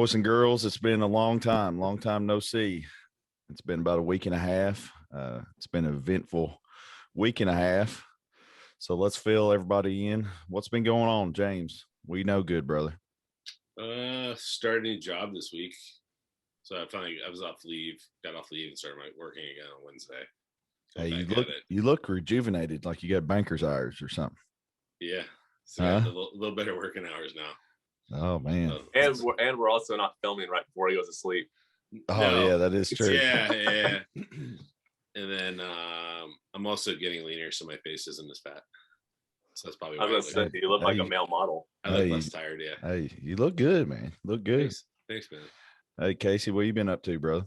boys and girls. It's been a long time no see. It's been about a week and a half. It's been an eventful week and a half. So let's fill everybody in. What's been going on, James? We know good, brother. Started a new job this week. So I was off leave, got off leave and started working again on Wednesday. Hey, you look rejuvenated, like you got banker's hours or something. Yeah. So got a little better working hours now. Oh man. And we're also not filming right before he goes to sleep. Oh no. Yeah, that is true. Yeah. And then I'm also getting leaner, so my face isn't as fat. So that's probably why I was gonna say, you look like a male model. I look less tired, yeah. Hey, you look good, man. Look good. Thanks, man. Hey, Casey, what you been up to, brother?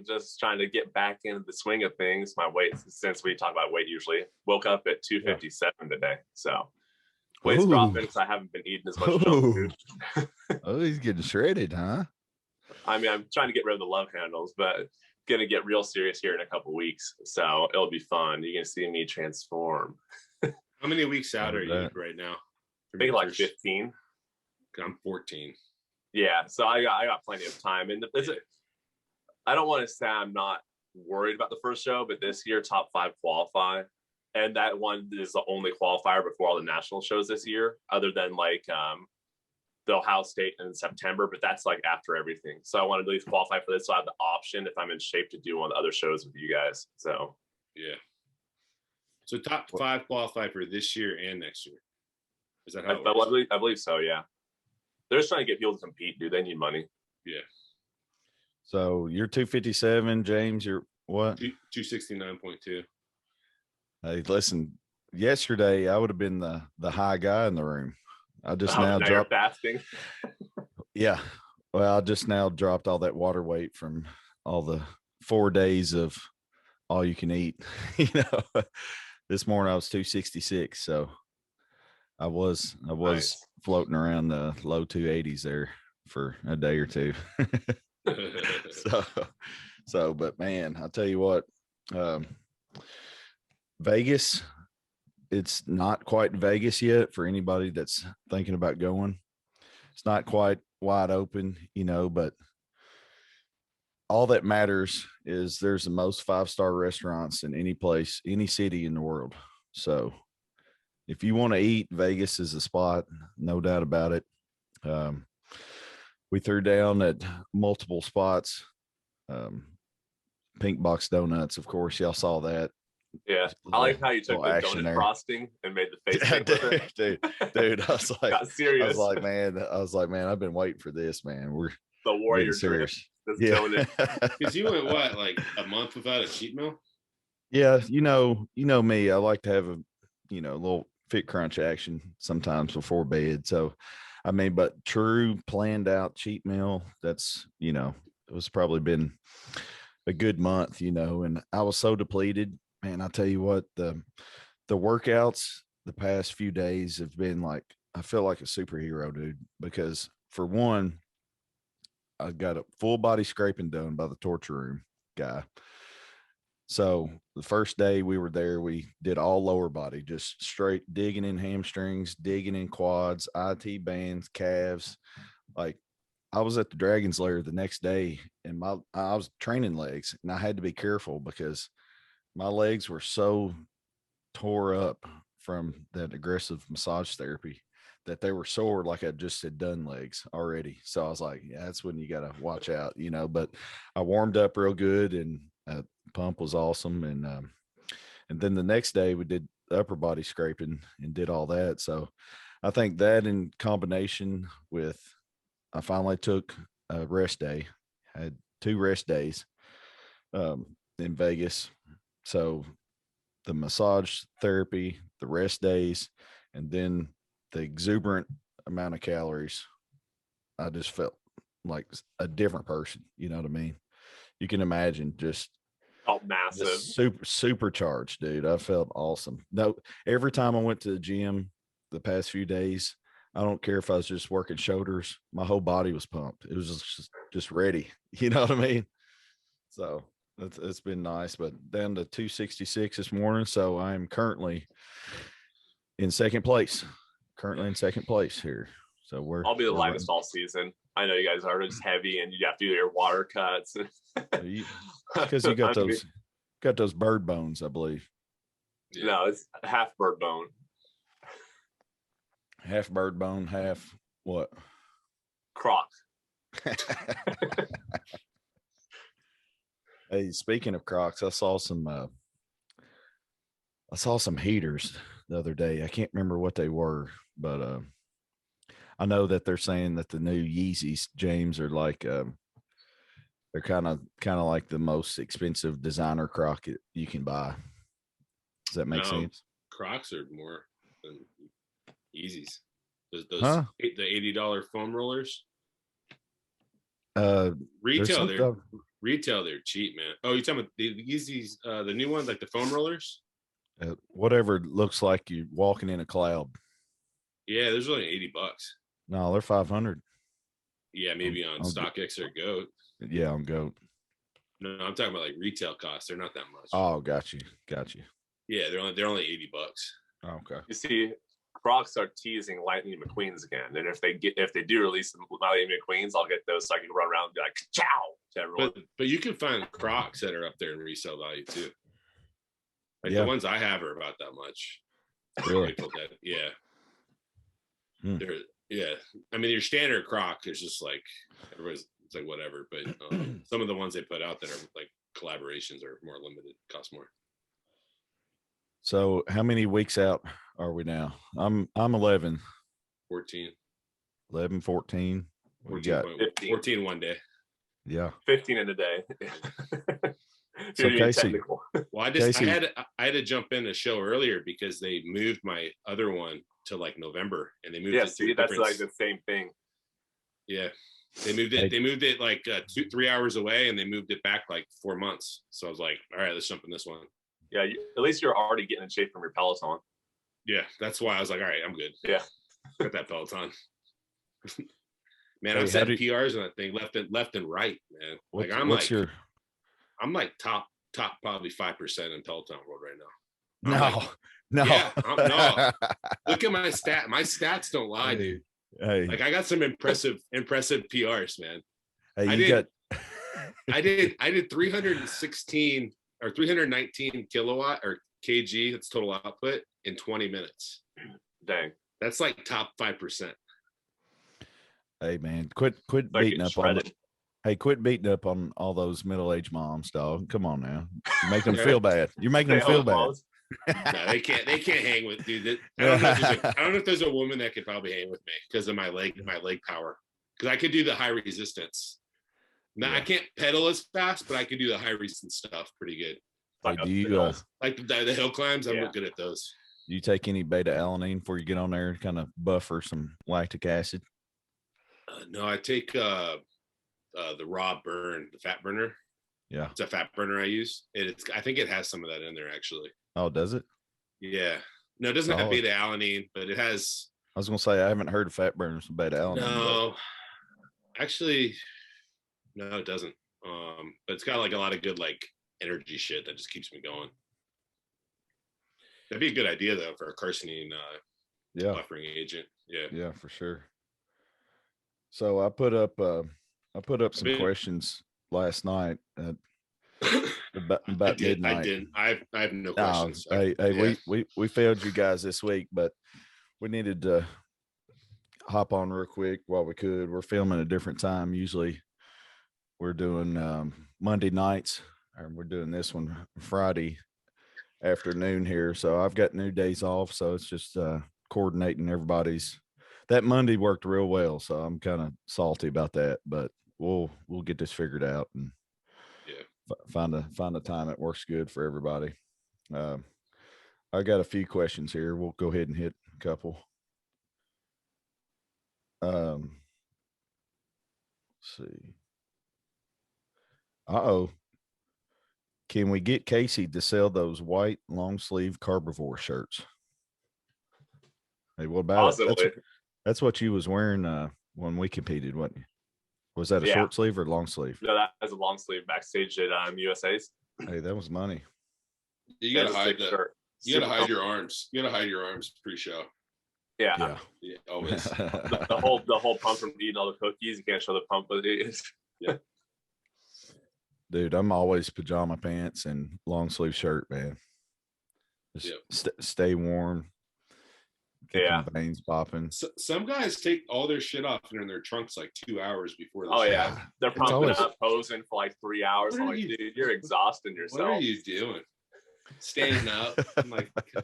Just trying to get back into the swing of things. My weight, since we talk about weight usually, woke up at 257 today. So weight's dropping because I haven't been eating as much junk food. Oh, he's getting shredded, huh? I mean, I'm trying to get rid of the love handles, but gonna get real serious here in a couple weeks. So it'll be fun. You're gonna see me transform. How many weeks out are you right now? I think like 15. I'm 14. Yeah, so I got plenty of time. And I don't want to say I'm not worried about the first show, but this year top 5 qualify, and that one is the only qualifier before all the national shows this year, other than like the Ohio State in September. But that's like after everything. So I want to at least qualify for this, so I have the option if I'm in shape to do one of the other shows with you guys. So yeah. So top 5 qualify for this year and next year. Is that how it works? I believe so, yeah. They're just trying to get people to compete, dude. They need money. Yeah. So you're 257, James. You're what? 269.2. Hey, listen. Yesterday, I would have been the high guy in the room. I just now dropped fasting. Yeah. Well, I just now dropped all that water weight from all the 4 days of all you can eat. This morning I was 266, so I was nice. Floating around the low 280s there for a day or two. But man, I'll tell you what, Vegas, it's not quite Vegas yet for anybody that's thinking about going. It's not quite wide open, but all that matters is there's the most 5-star restaurants in any place, any city in the world. So if you want to eat, Vegas is the spot, no doubt about it. We threw down at multiple spots. Pink Box Donuts, of course, y'all saw that. Yeah, I like how you took the donut frosting and made the face paint with it. Dude, I was like, got serious. I was like, man, I've been waiting for this, man. We're the warrior serious. Yeah. Because you went what, like a month without a cheat meal? Yeah, you know me. I like to have a little fit crunch action sometimes before bed. So, I mean, but true planned out cheat meal, that's it was probably been a good month, and I was so depleted. Man, I tell you what, the workouts the past few days have been like, I feel like a superhero, dude, because for one, I got a full body scraping done by the torture room guy. So the first day we were there, we did all lower body, just straight digging in hamstrings, digging in quads, IT bands, calves. Like, I was at the Dragon's Lair the next day, and I was training legs, and I had to be careful because my legs were so tore up from that aggressive massage therapy that they were sore, like I just had done legs already. So I was like, yeah, that's when you got to watch out, but I warmed up real good, and pump was awesome. And then the next day we did upper body scraping and did all that. So I think that in combination with, I finally took a rest day. I had 2 rest days in Vegas. So the massage therapy, the rest days, and then the exuberant amount of calories, I just felt like a different person. You know what I mean? You can imagine just massive, supercharged, dude. I felt awesome. No, every time I went to the gym the past few days, I don't care if I was just working shoulders, my whole body was pumped. It was just ready. You know what I mean? So it's been nice, but down to 266 this morning. So I'm currently in second place here. So we're I'll be the we're lightest all season. I know you guys are just heavy and you have to do your water cuts. because you got those bird bones, I believe. Yeah. No, it's half bird bone. Half bird bone, half what? Croc. Hey, speaking of Crocs, I saw some heaters the other day. I can't remember what they were, but I know that they're saying that the new Yeezys, James, are like they're kind of like the most expensive designer Croc you can buy. Does that make sense? Crocs are more than Yeezys. Those Huh? the $80 foam rollers. Retail, Retail, they're cheap, man. Oh, you talking about the Yeezys, the new ones, like the foam rollers? whatever looks like you're walking in a cloud. Yeah, there's only $80. No, they're 500. Yeah, maybe on StockX or Goat. Yeah, on Goat. No, I'm talking about like retail costs. They're not that much. Oh, got you. Yeah, they're only $80. Oh, okay. You see, Crocs are teasing Lightning McQueen's again, and if they do release some Lightning McQueens, I'll get those so I can run around and be like "Ciao" to everyone. But you can find Crocs that are up there in resale value too. Like Yeah. the ones I have are about that much. Really? Yeah. Hmm. Yeah. I mean, your standard Croc is just like everybody's. It's like whatever, but some of the ones they put out that are like collaborations are more limited, cost more. So how many weeks out are we now? I'm 11. 14. 11, 14. What you got? 14 one day. Yeah. 15 in a day. So Casey, well, I had to jump in a show earlier because they moved my other one to like November, and they moved it to that's like the same thing. Yeah. They moved it like 2-3 hours away, and they moved it back like 4 months. So I was like, all right, let's jump in this one. Yeah, at least you're already getting in shape from your Peloton. Yeah, that's why I was like, all right, I'm good. Yeah, got that Peloton. Man, I'm setting PRs on that thing left and right, man. Like I'm like top probably 5% in Peloton world right now. No. Yeah, no. Look at my stat. My stats don't lie, dude. Hey, like I got some impressive PRs, man. Hey, I did 316 or 319 kilowatt or kg. That's total output in 20 minutes. Dang, that's like top 5%. Hey man, quit beating up on. Hey, quit beating up on all those middle-aged moms, dog. Come on now, you make them feel bad. You're making them feel bad. No, they can't hang with dude. I don't know if there's a woman that could probably hang with me because of my leg power. Because I could do the high resistance. Now I can't pedal as fast, but I could do the high resistance stuff pretty good. Hey, do you like the hill climbs? I'm good at those. Do you take any beta alanine before you get on there and kind of buffer some lactic acid? No, I take the raw burn, the fat burner. Yeah, it's a fat burner I use. I think it has some of that in there actually. Oh, does it? Yeah. No, it doesn't have beta alanine, but it has. I was gonna say I haven't heard of fat burners with beta alanine. No, actually, no, it doesn't. But it's got like a lot of good like energy shit that just keeps me going. That'd be a good idea though for a carcinine buffering agent. Yeah, for sure. So I put up some questions last night at about midnight. I didn't. I have no questions. We failed you guys this week, but we needed to hop on real quick while we could. We're filming a different time. Usually we're doing Monday nights, and we're doing this one Friday afternoon here. So I've got new days off, so it's just coordinating everybody's. That Monday worked real well, so I'm kind of salty about that, but we'll get this figured out and find a time that works good for everybody. I got a few questions here. We'll go ahead and hit a couple. Let's see. Can we get Casey to sell those white long sleeve Carbivore shirts? Hey, what about it? That's what you was wearing when we competed, wasn't you? Was that a short sleeve or long sleeve? No, that was a long sleeve backstage at USA's. Hey, that was money. You gotta hide your arms. You gotta hide your arms pre-show. Yeah. Yeah, always. The whole pump from eating all the cookies. You can't show the pump, but it is. Yeah. Dude, I'm always pajama pants and long sleeve shirt, man. Just stay warm. Keep them veins popping. So, some guys take all their shit off and in their trunks like 2 hours before the show. Yeah, they're pumping up, posing for like 3 hours. I'm like, dude, you're exhausting yourself. What are you doing? Standing up. I'm like, but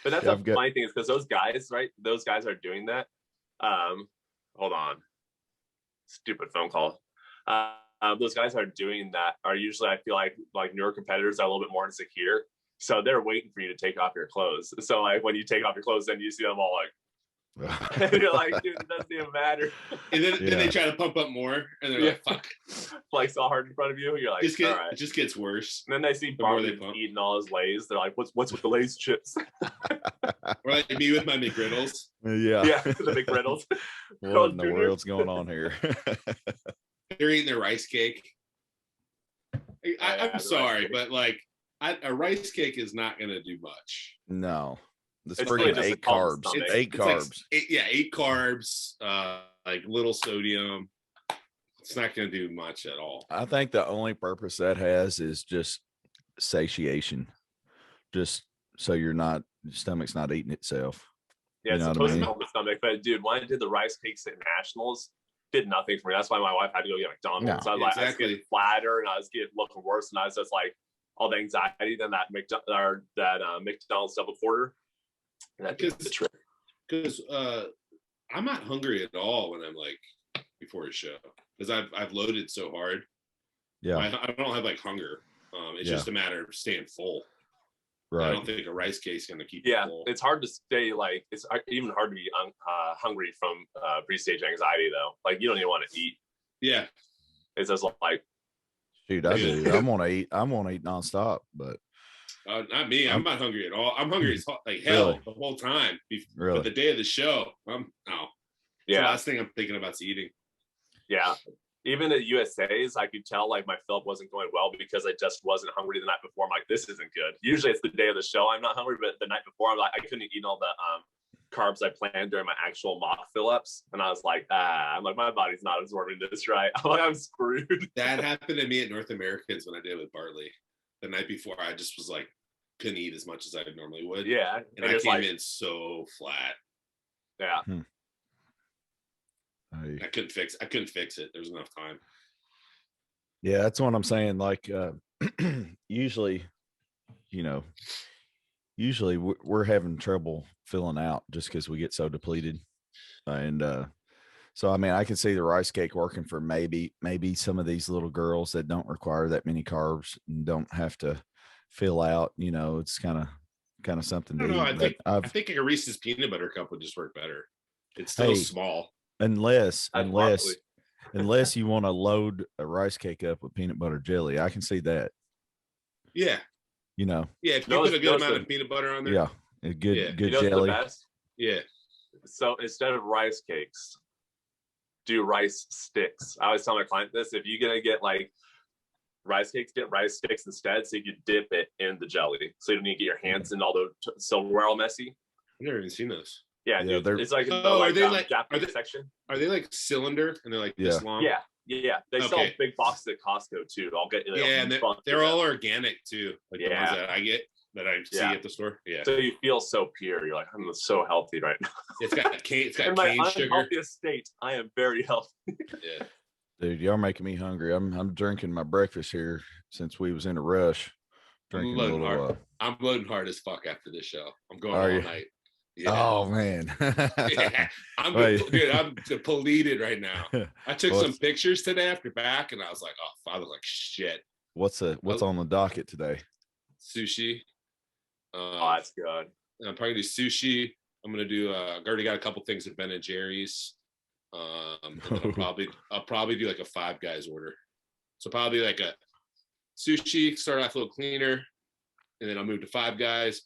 that's the funny thing is because those guys, right? Those guys are doing that. Hold on, stupid phone call. Those guys are doing that are usually, I feel like newer competitors are a little bit more insecure. So they're waiting for you to take off your clothes. So like when you take off your clothes, then you see them all like, and you're like, dude, it doesn't even matter. And then they try to pump up more, and they're like, fuck. Like so hard in front of you. You're like, all right. It just gets worse. And then they see Bartley eating all his Lay's. They're like, what's with the Lay's chips? Or like me with my McGriddles. Yeah, the McGriddles. What in the world's going on here? They're eating their rice cake. I'm sorry, but like, a rice cake is not going to do much. No, it's freaking 8 carbs. It's 8 carbs. Like 8 carbs, like little sodium. It's not going to do much at all. I think the only purpose that has is just satiation, just so your stomach's not eating itself. Yeah, it's supposed to help the stomach. But dude, when I did the rice cakes at nationals, did nothing for me. That's why my wife had to go get McDonald's. No, I was like, I was getting flatter, and I was getting looking worse, and I was just like, all the anxiety than that McDonald's double quarter. That's the trick. Because I'm not hungry at all when I'm like before a show because I've loaded so hard. Yeah, I don't have like hunger. It's just a matter of staying full. Right. I don't think a rice cake is going to keep you full. It's hard to stay like it's even hard to be hungry from pre-stage anxiety though. Like you don't even want to eat. Yeah, it's just like. Dude, I do. I'm gonna eat nonstop, but not me. I'm not hungry at all. I'm hungry as like hell the whole time. Really? But the day of the show, the last thing I'm thinking about is eating. Yeah, even at USA's, I could tell like my Philip wasn't going well because I just wasn't hungry the night before. I'm like, this isn't good. Usually it's the day of the show I'm not hungry, but the night before I'm like, I couldn't eat all the carbs I planned during my actual mock fill-ups, and I was like, I'm like, my body's not absorbing this right. I'm like, I'm screwed. That happened to me at North Americans when I did with Bartley. The night before, I just was like, couldn't eat as much as I normally would. Yeah, and I came in so flat. Yeah, I couldn't fix it. There was enough time. Yeah, that's what I'm saying. Like, usually we're having trouble filling out just because we get so depleted. And so, I mean, I can see the rice cake working for maybe some of these little girls that don't require that many carbs and don't have to fill out. It's kind of something to eat. I think a Reese's peanut butter cup would just work better. It's still small. Unless you want to load a rice cake up with peanut butter jelly. I can see that. Yeah. Yeah, if you put a good amount of peanut butter on there. Yeah, a good jelly. The best? Yeah. So instead of rice cakes, do rice sticks. I always tell my client this: if you're gonna get like rice cakes, get rice sticks instead, so you can dip it in the jelly, so you don't need to get your hands in all the silverware all messy. I've never even seen those. Yeah, dude, it's like Japanese section. Are they like cylinder and they're like this long? Yeah. They sell big boxes at Costco too. I'll get and they're all organic organic too. Like the ones that I get that I see at the store. Yeah. So you feel so pure. You're like, I'm so healthy right now. It's got cane in my unhealthiest state, I am very healthy. Yeah. Dude, y'all making me hungry. I'm drinking my breakfast here since we was in a rush. I'm loading hard as fuck after this show. I'm going all night. Yeah. Oh man. I'm depleted right now. I took some pictures today after back and I was like, I was like shit. What's on the docket today? Sushi. That's good. I'm probably gonna do sushi. I'm gonna do I've already got a couple things at Ben and Jerry's. And then I'll probably do like a Five Guys order. So probably like a sushi, start off a little cleaner, and then I'll move to Five Guys.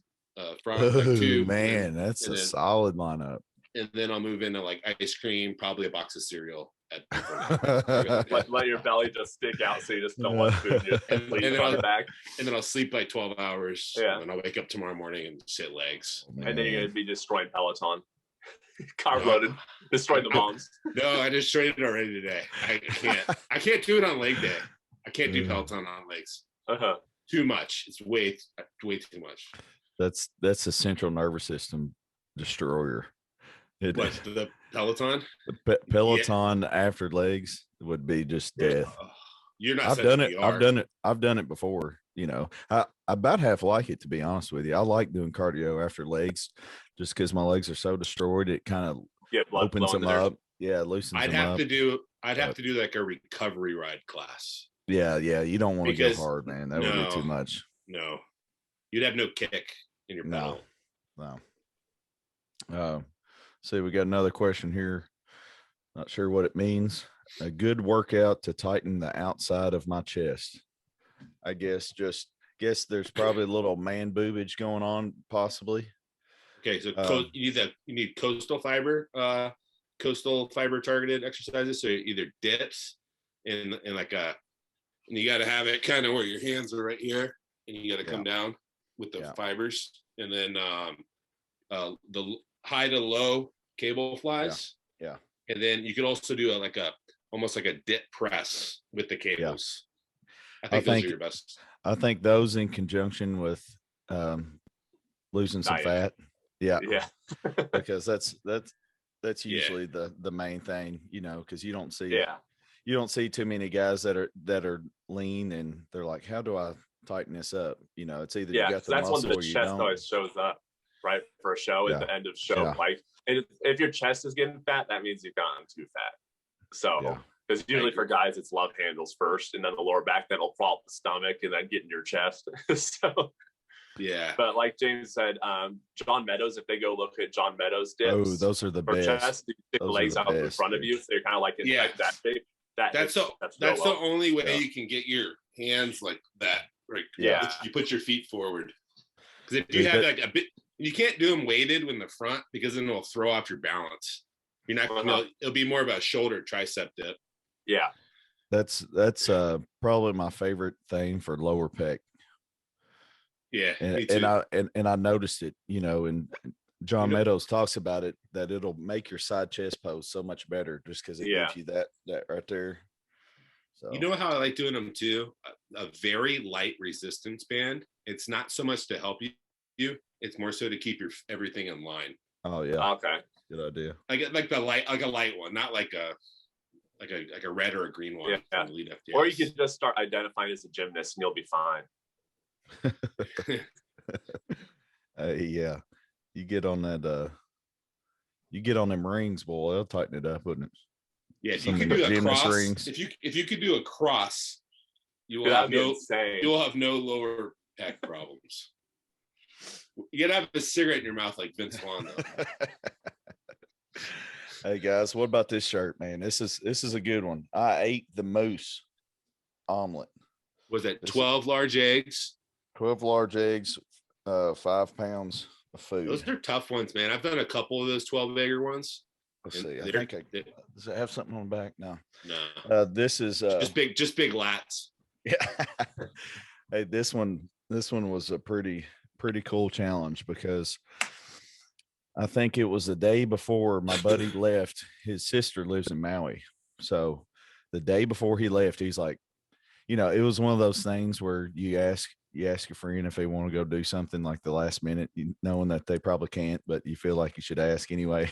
Man, that's a solid lineup. And then I'll move into like ice cream, probably a box of cereal, let your belly just stick out so you just don't want food. And then I'll sleep like 12 hours. Yeah. And I'll wake up tomorrow morning and just hit legs. And then you're going to be destroying Peloton. Carb loaded, destroying the moms. No, I destroyed it already today. I can't do it on leg day. I can't do Peloton on legs. Too much. It's way too much. That's a central nervous system destroyer. The Peloton? The Peloton after legs would be just death. You're not. I've done it before. You know, I about half like it, to be honest with you. I like doing cardio after legs, just because my legs are so destroyed. It kind of opens them up. Yeah, loosens them up. I'd have to do like a recovery ride class. Yeah. You don't want to go hard, man. That would be too much. No, you'd have no kick in your pedal. No. See, we got another question here. Not sure what it means. A good workout to tighten the outside of my chest. I guess there's probably a little man boobage going on, possibly. Okay, so you need coastal fiber targeted exercises. So either dips and you got to have it kind of where your hands are right here, and you got to come down with the fibers, and then the high to low cable flies. Yeah. And then you could also do almost like a dip press with the cables. I think those are your best. I think those in conjunction with losing some fat. Yeah. Because that's usually the main thing, you know, because you don't see too many guys that are lean and they're like, how do I tighten this up? You know, it's either you got the that's muscle when the chest always shows up, right? For a show at the end of show. Like, and if your chest is getting fat, that means you've gotten too fat. So because usually for guys it's love handles first, and then the lower back, then it'll fall up the stomach and then get in your chest. So but like James said, John Meadows, if they go look at John Meadows dips, those are the best. Chest, you stick the legs out in front of you, so you're kind of like in like that shape. That's the only way you can get your hands like that, right? Yeah, you put your feet forward, because if you have like a bit, you can't do them weighted in the front, because then it'll throw off your balance. You're not gonna. It'll be more of a shoulder tricep dip. Yeah, that's probably my favorite thing for lower pec. Yeah, and I noticed it, you know, and John Meadows talks about it, that it'll make your side chest pose so much better just because it gives you that right there. So you know how I like doing them too? A very light resistance band. It's not so much to help you. It's more so to keep your everything in line. Oh yeah. Okay. Good idea. Like a light one, not like a red or a green one. Yeah. Or you can just start identifying as a gymnast and you'll be fine. Yeah. You get on that you get on them rings, boy, they'll tighten it up, wouldn't it? Yeah, if you could do a cross rings. If you could do a cross, you will have no lower pec problems. You gotta have a cigarette in your mouth like Vince Vaughn, though. Hey guys, what about this shirt, man? This is a good one. I ate the moose omelet. Was that 12 large eggs? 12 large eggs, 5 pounds of food. Those are tough ones, man. I've done a couple of those 12 egger ones. Let's see. I think does it have something on the back? No. This is just big lats. Yeah. Hey, this one was a pretty cool challenge, because I think it was the day before my buddy left. His sister lives in Maui. So the day before he left, he's like, you know, it was one of those things where you ask your friend if they want to go do something like the last minute, knowing that they probably can't, but you feel like you should ask anyway.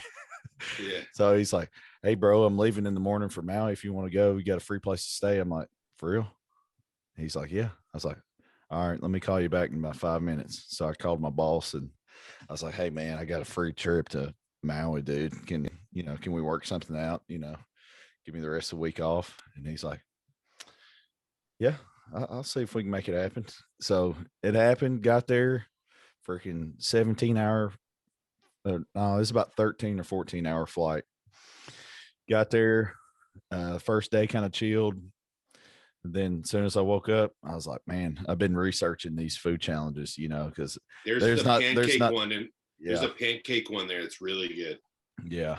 Yeah. So he's like, hey bro, I'm leaving in the morning for Maui. If you want to go, you got a free place to stay. I'm like, for real? He's like, yeah. I was like, all right, let me call you back in about 5 minutes. So I called my boss and I was like, hey man, I got a free trip to Maui, dude. Can we work something out? You know, give me the rest of the week off. And he's like, yeah, I'll see if we can make it happen. So it happened, got there, freaking 17-hour. No, it's about 13 or 14-hour flight. Got there, first day kind of chilled. Then as soon as I woke up, I was like, man, I've been researching these food challenges, you know, because there's a pancake one there. It's really good. Yeah.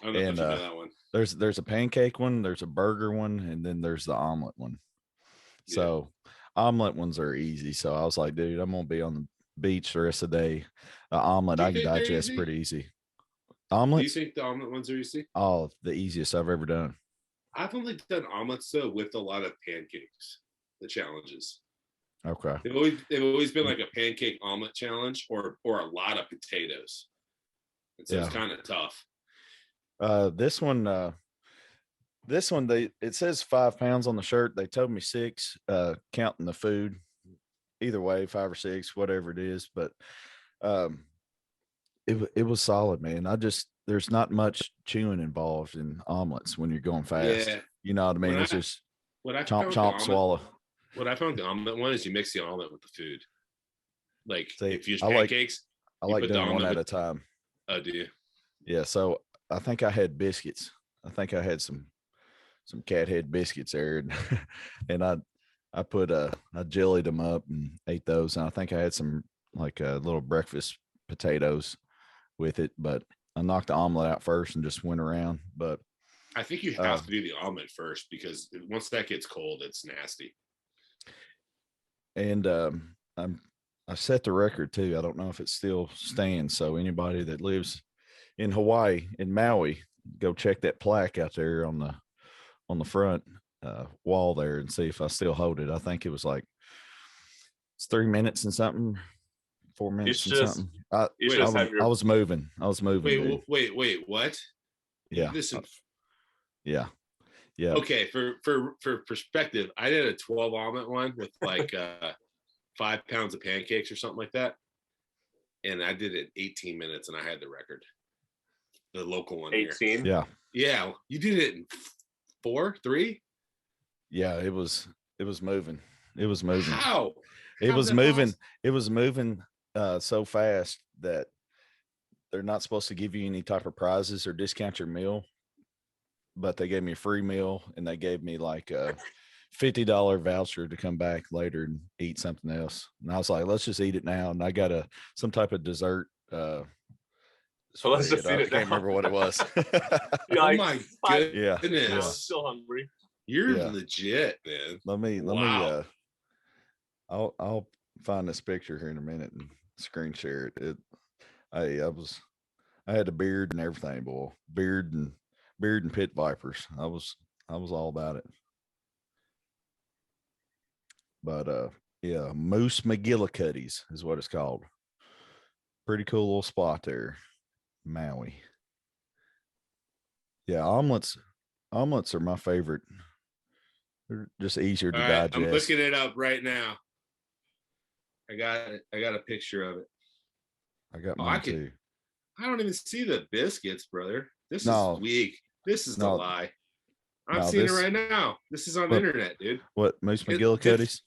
I don't know if you know that one. There's a pancake one, there's a burger one, and then there's the omelet one. Yeah. So omelet ones are easy. So I was like, dude, I'm gonna be on the beach the rest of the day. Omelet Do you I can think they're digest easy? pretty easy. Do you Omelets, think the omelet ones are easy? oh, the easiest I've ever done. I've only done omelets though with a lot of pancakes. The challenges. Okay. They've always been like a pancake omelet challenge or a lot of potatoes. And so it's kind of tough. This one, it says 5 pounds on the shirt. They told me 6, counting the food. Either way, 5 or 6, whatever it is. But it was solid, man. There's not much chewing involved in omelets when you're going fast. Yeah. You know what I mean? It's just chomp, chomp, swallow. What I found the omelet one is you mix the omelet with the food. Like if you use pancakes, I like doing one at a time. Oh, do you? Yeah. So I think I had biscuits. I think I had some cat head biscuits there, and I put I jellied them up and ate those. And I think I had some like little breakfast potatoes with it, but I knocked the omelet out first and just went around. But I think you have to do the omelet first because once that gets cold, it's nasty. And I set the record too. I don't know if it still stands. So anybody that lives in Hawaii, in Maui, go check that plaque out there on the front wall there and see if I still hold it. I think it was like it's 3 minutes and something, 4 minutes and something. I was moving. Wait, what? Yeah. Listen. Yeah. Yeah. Okay, for perspective, I did a 12 omelet one with like 5 pounds of pancakes or something like that. And I did it 18 minutes and I had the record. The local one. 18? Here. Yeah. You did it in 4, 3? Yeah, it was moving. It was moving. How? It was moving. Awesome? It was moving so fast that they're not supposed to give you any type of prizes or discount your meal. But they gave me a free meal and they gave me like a $50 voucher to come back later and eat something else. And I was like, let's just eat it now. And I got some type of dessert. So let's just eat it. I can't remember what it was. Oh my goodness. Yeah. I'm still hungry. You're legit, man. Let me I'll find this picture here in a minute and screen share it. I had a beard and everything, boy. Beard and pit vipers. I was all about it. But yeah, Moose McGillicuddy's is what it's called. Pretty cool little spot there, Maui. Yeah, omelets are my favorite. They're just easier to digest. I'm looking it up right now. I got a picture of it. I got mine too. I don't even see the biscuits, brother. This is weak. This is the lie. I'm seeing it right now. This is on the internet, dude. What, Moose McGillicuddy's?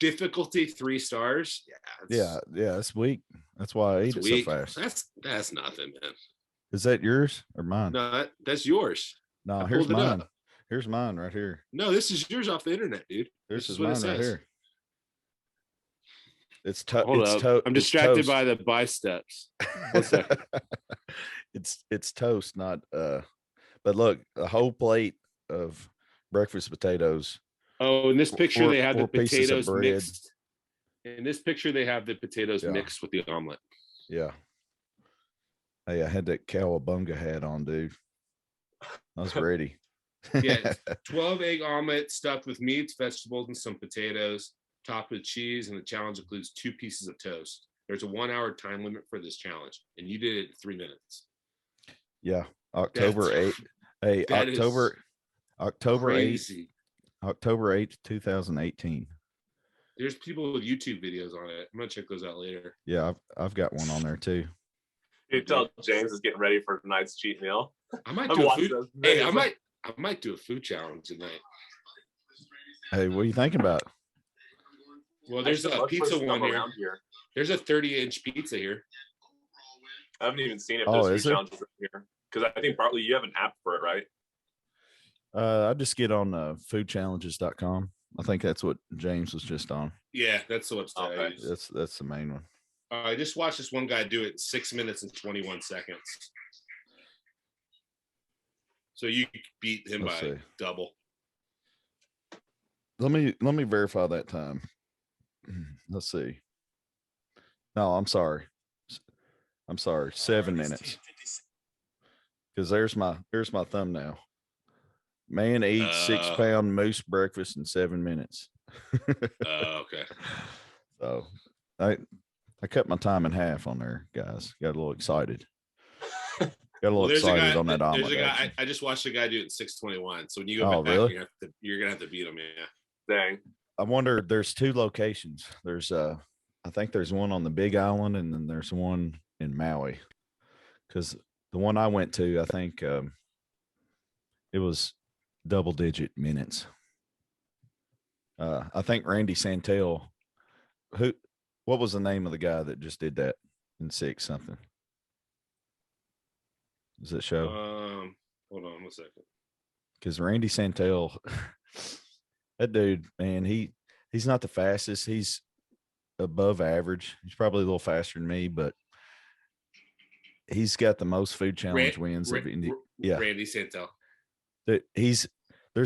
Difficulty 3 stars. Yeah, it's weak. That's why I ate it so fast. That's nothing, man. Is that yours or mine? No, that's yours. No, here's mine. Here's mine right here. No, this is yours off the internet, dude. This is mine right here. It's Hold up. I'm distracted by the biceps. 1 second. It's toast, not but look, a whole plate of breakfast potatoes. Oh, in this picture they have the potatoes mixed. In this picture they have the potatoes mixed with the omelet. Yeah. Hey, I had that cowabunga hat on, dude. I was ready. Yeah, 12 egg omelet stuffed with meats, vegetables, and some potatoes, topped with cheese, and the challenge includes 2 pieces of toast. There's a 1-hour time limit for this challenge, and you did it in 3 minutes. Yeah, October 8th. Hey, October 8th. October 8th, 2018. There's people with YouTube videos on it. I'm gonna check those out later. Yeah, I've got one on there too. You tell James is getting ready for tonight's cheat meal. I might do a food. Hey, I might do a food challenge tonight. Hey, what are you thinking about? Well, there's a pizza one here. There's a 30-inch pizza here. I haven't even seen it. There's food challenges here because I think Bartley, you have an app for it, right? I just get on foodchallenges.com. I think that's what James was just on. Yeah, that's the website. Okay. That's the main one. I just watched this one guy do it in 6 minutes and 21 seconds. So you beat him Let's by see. double. Let me verify that time. Let's see. No, I'm sorry. 7 minutes. Because there's my thumbnail. Man eats 6-pound moose breakfast in 7 minutes. Okay. So I cut my time in half on there, guys. Got a little excited. Got a little excited on that omelet. There's a guy. I just watched a guy do it in 6:21. So when you go back, really? you're gonna have to beat him. Yeah. Dang. I wonder. There's 2 locations. There's I think there's one on the Big Island, and then there's one in Maui. Because the one I went to, I think it was double-digit minutes. I think Randy Santel. What was the name of the guy that just did that in 6 something? Does it show? Hold on 1 second. Because Randy Santel, that dude, man, he's not the fastest. He's above average. He's probably a little faster than me, but he's got the most food challenge wins of India. Yeah, Randy Santel. There's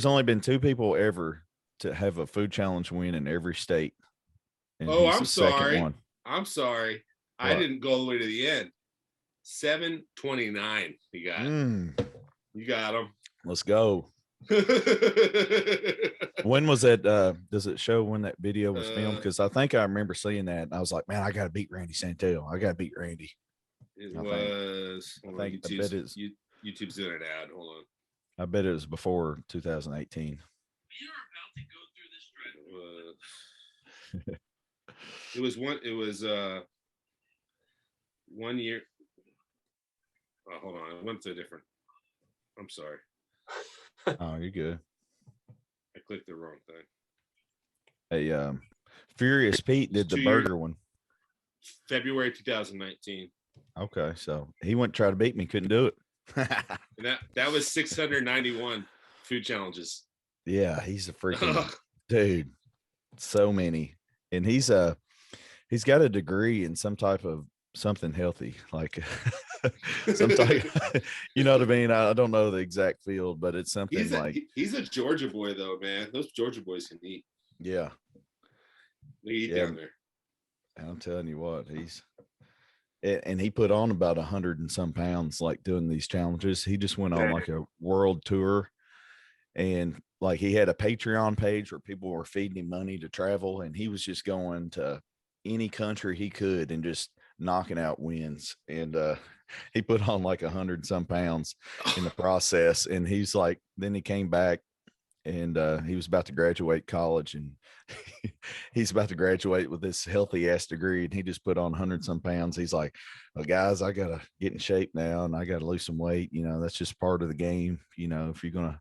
only been 2 people ever to have a food challenge win in every state. And I'm sorry. I'm sorry. What? I didn't go all the way to the end. 7:29. You got. You got him. Let's go. When was that? Does it show when that video was filmed? Because I think I remember seeing that, and I was like, man, I got to beat Randy Santel. I got to beat Randy. It was. I bet it's. YouTube's doing an ad. Hold on. I bet it was before 2018. We are about to go through this It was 1 year. Oh, hold on. I went to a different. I'm sorry. Oh, you're good. I clicked the wrong thing. Hey, Furious Pete did the burger one. February 2019. Okay, so he went to try to beat me, couldn't do it. And that was 691 food challenges. Yeah, he's a freaking dude. So many. And he's got a degree in some type of something healthy, like some type, you know what I mean? I don't know the exact field, but it's something he's a Georgia boy though, man. Those Georgia boys can eat. Yeah. They eat down there. I'm telling you what, and he put on about 100 and some pounds, like doing these challenges. He just went on like a world tour, and like he had a Patreon page where people were feeding him money to travel, and he was just going to any country he could and just knocking out wins. And he put on like 100 and some pounds in the process. And he's like, then he came back, and he was about to graduate college, and he's about to graduate with this healthy ass degree, and he just put on 100 some pounds. He's like, well, guys, I gotta get in shape now, and I gotta lose some weight. You know, that's just part of the game. You know, if you're gonna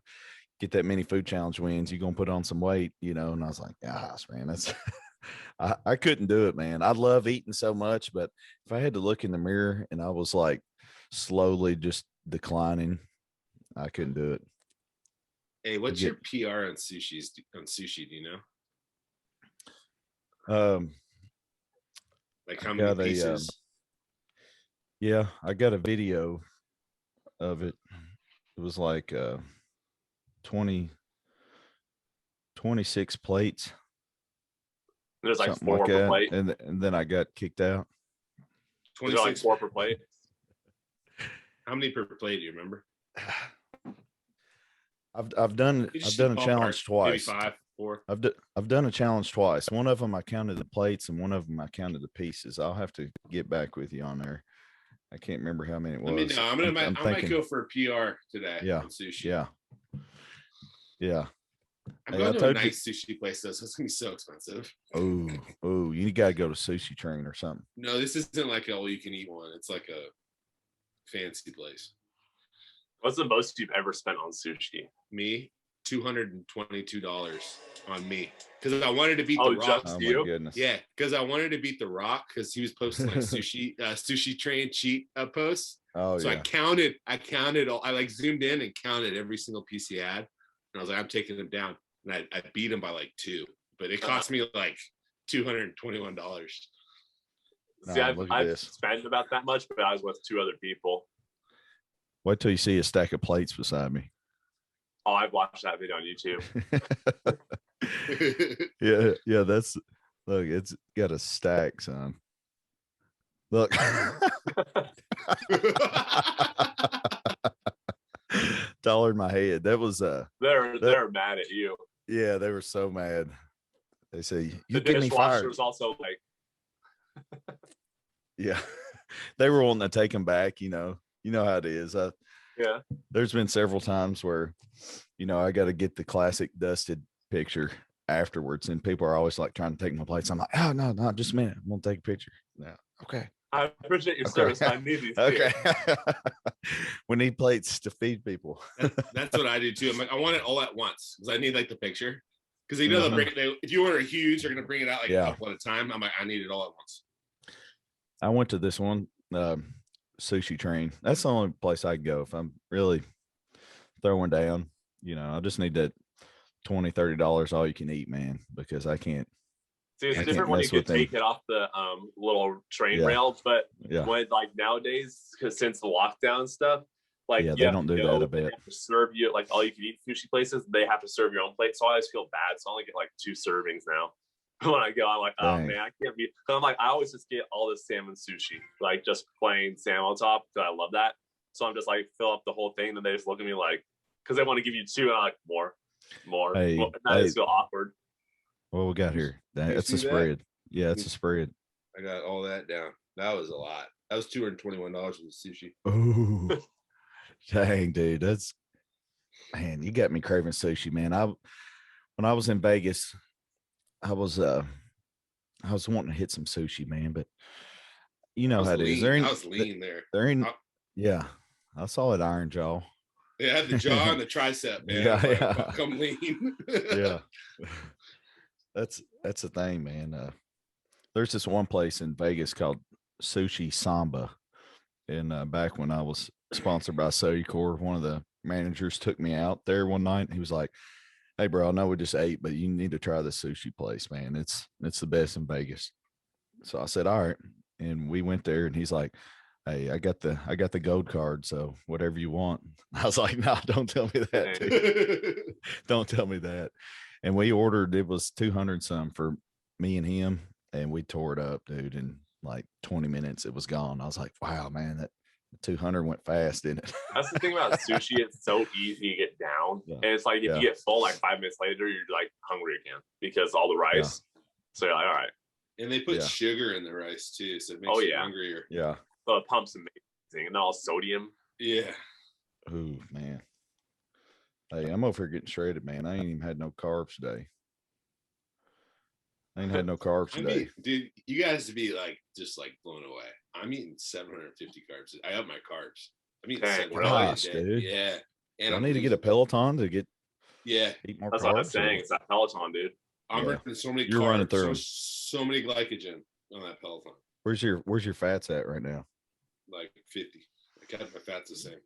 get that many food challenge wins, you're gonna put on some weight, you know. And I was like, gosh, man, that's I couldn't do it, man. I love eating so much, but if I had to look in the mirror and I was like slowly just declining, I couldn't do it. Hey, what's your PR on sushi? Do you know? Like how many pieces? Yeah, I got a video of it. It was like 26 plates. There's like 4 per plate. And then I got kicked out. 26 like 4 per plate. How many per plate do you remember? I've done a challenge twice. Maybe 5, 4. I've done a challenge twice. One of them I counted the plates, and one of them I counted the pieces. I'll have to get back with you on there. I can't remember how many it was. Let me know. I might go for a PR today. Yeah. On sushi. Yeah. I'm going to a nice sushi place though, so it's gonna be so expensive. Oh, you gotta go to Sushi Train or something. No, this isn't like all you can eat one. It's like a fancy place. What's the most you've ever spent on sushi? Me, $222 on me, because I wanted to beat the Rock. Just you? My goodness. Yeah, because I wanted to beat the Rock because he was posting like sushi train cheat posts. Oh, so yeah. I counted all. I like zoomed in and counted every single piece he had, and I was like, I'm taking him down, and I beat him by like 2, but it cost me like $221. See, I've spent about that much, but I was with 2 other people. Wait till you see a stack of plates beside me. Oh, I've watched that video on YouTube. Yeah, that's look, it's got a stack, son. Look. Dollar in my head. That was they're mad at you. Yeah, they were so mad. They say The you get me dishwasher fired. was also like, Yeah, they were wanting to take him back. You know how it is. yeah. There's been several times where, I got to get the classic dusted picture afterwards, and people are always like trying to take my plates. I'm like, oh no, just a minute. I'm gonna take a picture. Yeah, okay. I appreciate your service, but I need these. Okay. We need plates to feed people. That's what I do too. I'm like, I want it all at once because I need like the picture. Because if you order huge, they're gonna bring it out like a couple at a time. I'm like, I need it all at once. I went to this one sushi train. That's the only place I go if I'm really throwing down. I just need that $20-$30 all you can eat, man, because I can't. See, it's different when you could take it off the little train rail, but when like nowadays, because since the lockdown stuff, like they don't do that a bit. They have to serve you like all you can eat sushi places. They have to serve your own plate, so I always feel bad. So I only get like 2 servings now. When I go, I'm like, oh man, I can't be. I'm like, I always just get all this salmon sushi, like just plain salmon on top, because I love that. So I'm just like fill up the whole thing, and they just look at me like, because they want to give you 2, and I'm like more. Hey, I just feel awkward. What we got here? It's a spread. Yeah, it's a spread. I got all that down. That was a lot. That was $221 for the sushi. Oh, dang, dude, man, you got me craving sushi, man. When I was in Vegas, I was wanting to hit some sushi, man, but you know how it is. I was lean there. Yeah, I saw it, Iron Jaw. Yeah, the jaw and the tricep, man. Yeah. Come lean. Yeah. That's the thing, man. There's this one place in Vegas called Sushi Samba. And back when I was sponsored by Sodicore, one of the managers took me out there one night. He was like, hey, bro, I know we just ate, but you need to try the sushi place, man. It's the best in Vegas. So I said, all right. And we went there, and he's like, hey, I got the gold card, so whatever you want. I was like, no, don't tell me that, dude. Don't tell me that. And we ordered, it was 200 some for me and him, and we tore it up, dude. In like 20 minutes, it was gone. I was like, wow, man, that 200 went fast, didn't it? That's the thing about sushi. It's so easy to get down. Yeah. And it's like, if you get full, like 5 minutes later, you're like hungry again because all the rice. So you're like, all right. And they put sugar in the rice too. So it makes you hungrier. Yeah. So the pump's amazing. And all sodium. Yeah. Ooh, man. Hey, I'm over here getting shredded, man. I ain't even had no carbs today. I ain't had no carbs today. Dude, you guys to be like just like blown away. I'm eating 750 carbs. I up my carbs. I'm eating 750 a day. Dude. Yeah. And I need to get a Peloton to get eat more That's carbs. What I'm saying. It's that Peloton, dude. I'm running so many You're carbs, running through so many glycogen on that Peloton. Where's your fats at right now? Like 50. I kept my fats the same.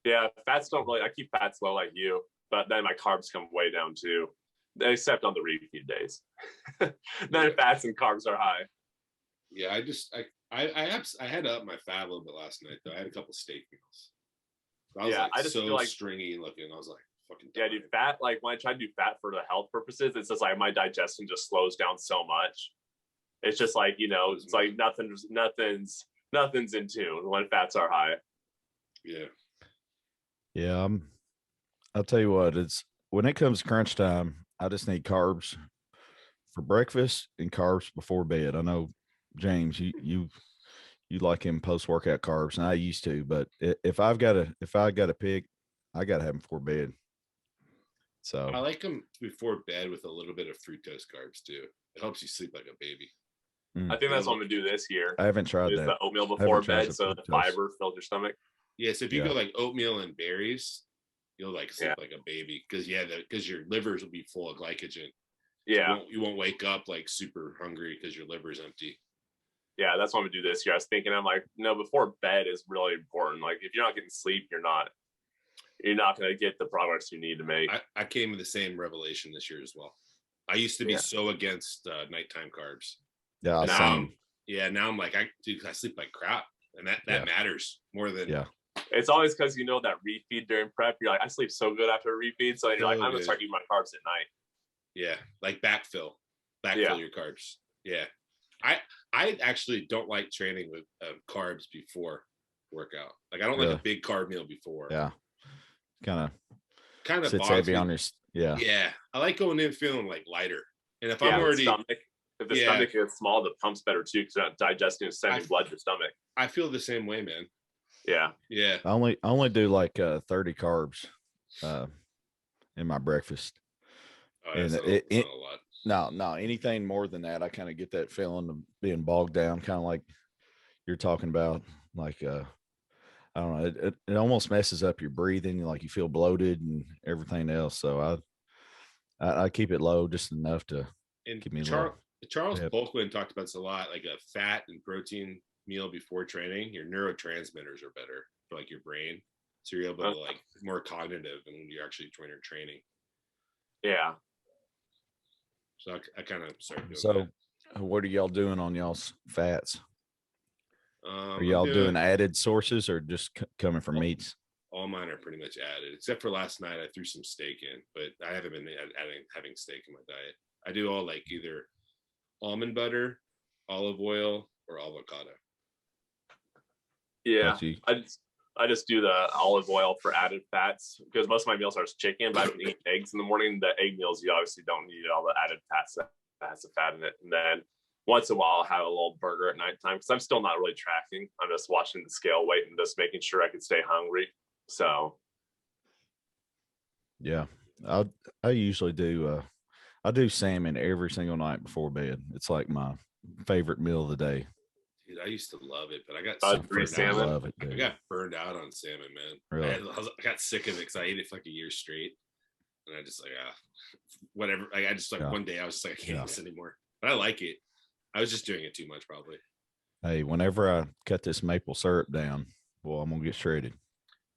Yeah, fats don't really. I keep fats low like you, but then my carbs come way down too, except on the refeed days. Then fats and carbs are high. Yeah, I had to up my fat a little bit last night though. I had a couple steak meals. I just feel like stringy looking. I was like, fucking. Yeah, dude, fat. Like when I try to do fat for the health purposes, it's just like my digestion just slows down so much. It's just like it's like nothing's in tune when fats are high. Yeah. Yeah, I'll tell you what, it's when it comes to crunch time, I just need carbs for breakfast and carbs before bed. I know, James, you like him post-workout carbs, and I used to, but if I got to pick, I got to have them before bed. So I like them before bed with a little bit of fructose carbs too. It helps you sleep like a baby. I think that's what I'm gonna do this year. I haven't tried that. The oatmeal before bed, so the fiber fills your stomach. Yeah, so if you go like oatmeal and berries, you'll like sleep like a baby because your livers will be full of glycogen. Yeah, so you won't wake up like super hungry because your liver's empty. Yeah, that's what I'm gonna do this year. I was thinking, I'm like, before bed is really important. Like, if you're not getting sleep, you're not gonna get the progress you need to make. I came to the same revelation this year as well. I used to be so against nighttime carbs. Yeah, now I'm like, I sleep like crap, and that matters more than It's always because you know that refeed during prep. You're like, I sleep so good after a refeed. So you're like, I'm gonna start eating my carbs at night. Yeah, like backfill your carbs. Yeah, I actually don't like training with carbs before workout. Like I don't like a big carb meal before. Yeah, kind of sits heavy on your. Yeah, I like going in feeling like lighter. And if I'm already if the stomach is small, the pump's better too because you're not digesting and sending blood to your stomach. I feel the same way, man. Yeah. I only do like 30 carbs in my breakfast. Oh, and not a lot. No, anything more than that, I kind of get that feeling of being bogged down, kind of like you're talking about. Like I don't know, it almost messes up your breathing, like you feel bloated and everything else. So I keep it low just enough to keep me low. Charles Polkman talked about this a lot, like a fat and protein meal before training. Your neurotransmitters are better for like your brain, so you're able to like more cognitive when you're actually training. Yeah. So I kind of started doing that. What are y'all doing on y'all's fats? Are y'all doing added sources or just coming from meats? All mine are pretty much added, except for last night I threw some steak in, but I haven't been having steak in my diet. I do all like either almond butter, olive oil, or avocado. Yeah, I just do the olive oil for added fats because most of my meals are chicken, but I can eat eggs in the morning. The egg meals, you obviously don't need all the added fats that has the fat in it. And then once in a while, I'll have a little burger at nighttime because I'm still not really tracking. I'm just watching the scale weight and just making sure I can stay hungry. So, yeah, I usually do. I do salmon every single night before bed. It's like my favorite meal of the day. Dude, I used to love it, but I got salmon. I got burned out on salmon, man. Really? I got sick of it because I ate it for like a year straight, and I just like whatever. I just like one day I was just like I can't eat this anymore. But I like it. I was just doing it too much, probably. Hey, whenever I cut this maple syrup down, well, I'm gonna get shredded.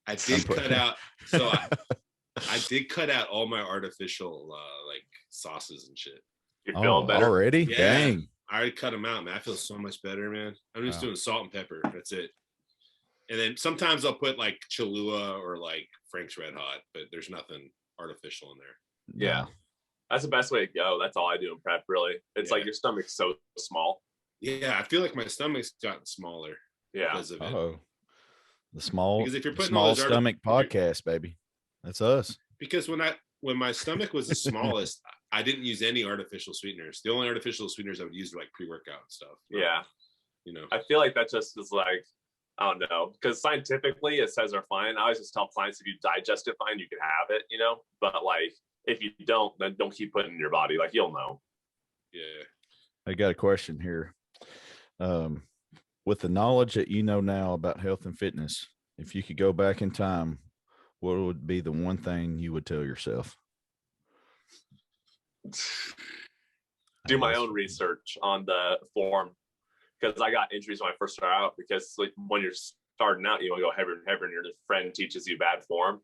I did cut out. So I did cut out all my artificial like sauces and shit. You're feeling better already? Yeah. Dang. I already cut them out, man. I feel so much better, man. I'm just doing salt and pepper. That's it. And then sometimes I'll put like Cholula or like Frank's Red Hot, but there's nothing artificial in there. Yeah. That's the best way to go. That's all I do in prep, really. It's like your stomach's so small. Yeah, I feel like my stomach's gotten smaller because of it. Oh, the small, because if you're putting small stomach podcast, baby, that's us. Because when my stomach was the smallest, I didn't use any artificial sweeteners. The only artificial sweeteners I would use were like pre-workout stuff. Yeah. You know, I feel like that just is like, I don't know, because scientifically it says they're fine. I always just tell clients if you digest it fine, you can have it, you know, but like if you don't, then don't keep putting it in your body. Like you'll know. Yeah. I got a question here. With the knowledge that you know now about health and fitness, if you could go back in time, what would be the one thing you would tell yourself? Do my own research on the form, because I got injuries when I first started out. Because like when you're starting out, you want to go heavier and heavier, and your friend teaches you bad form,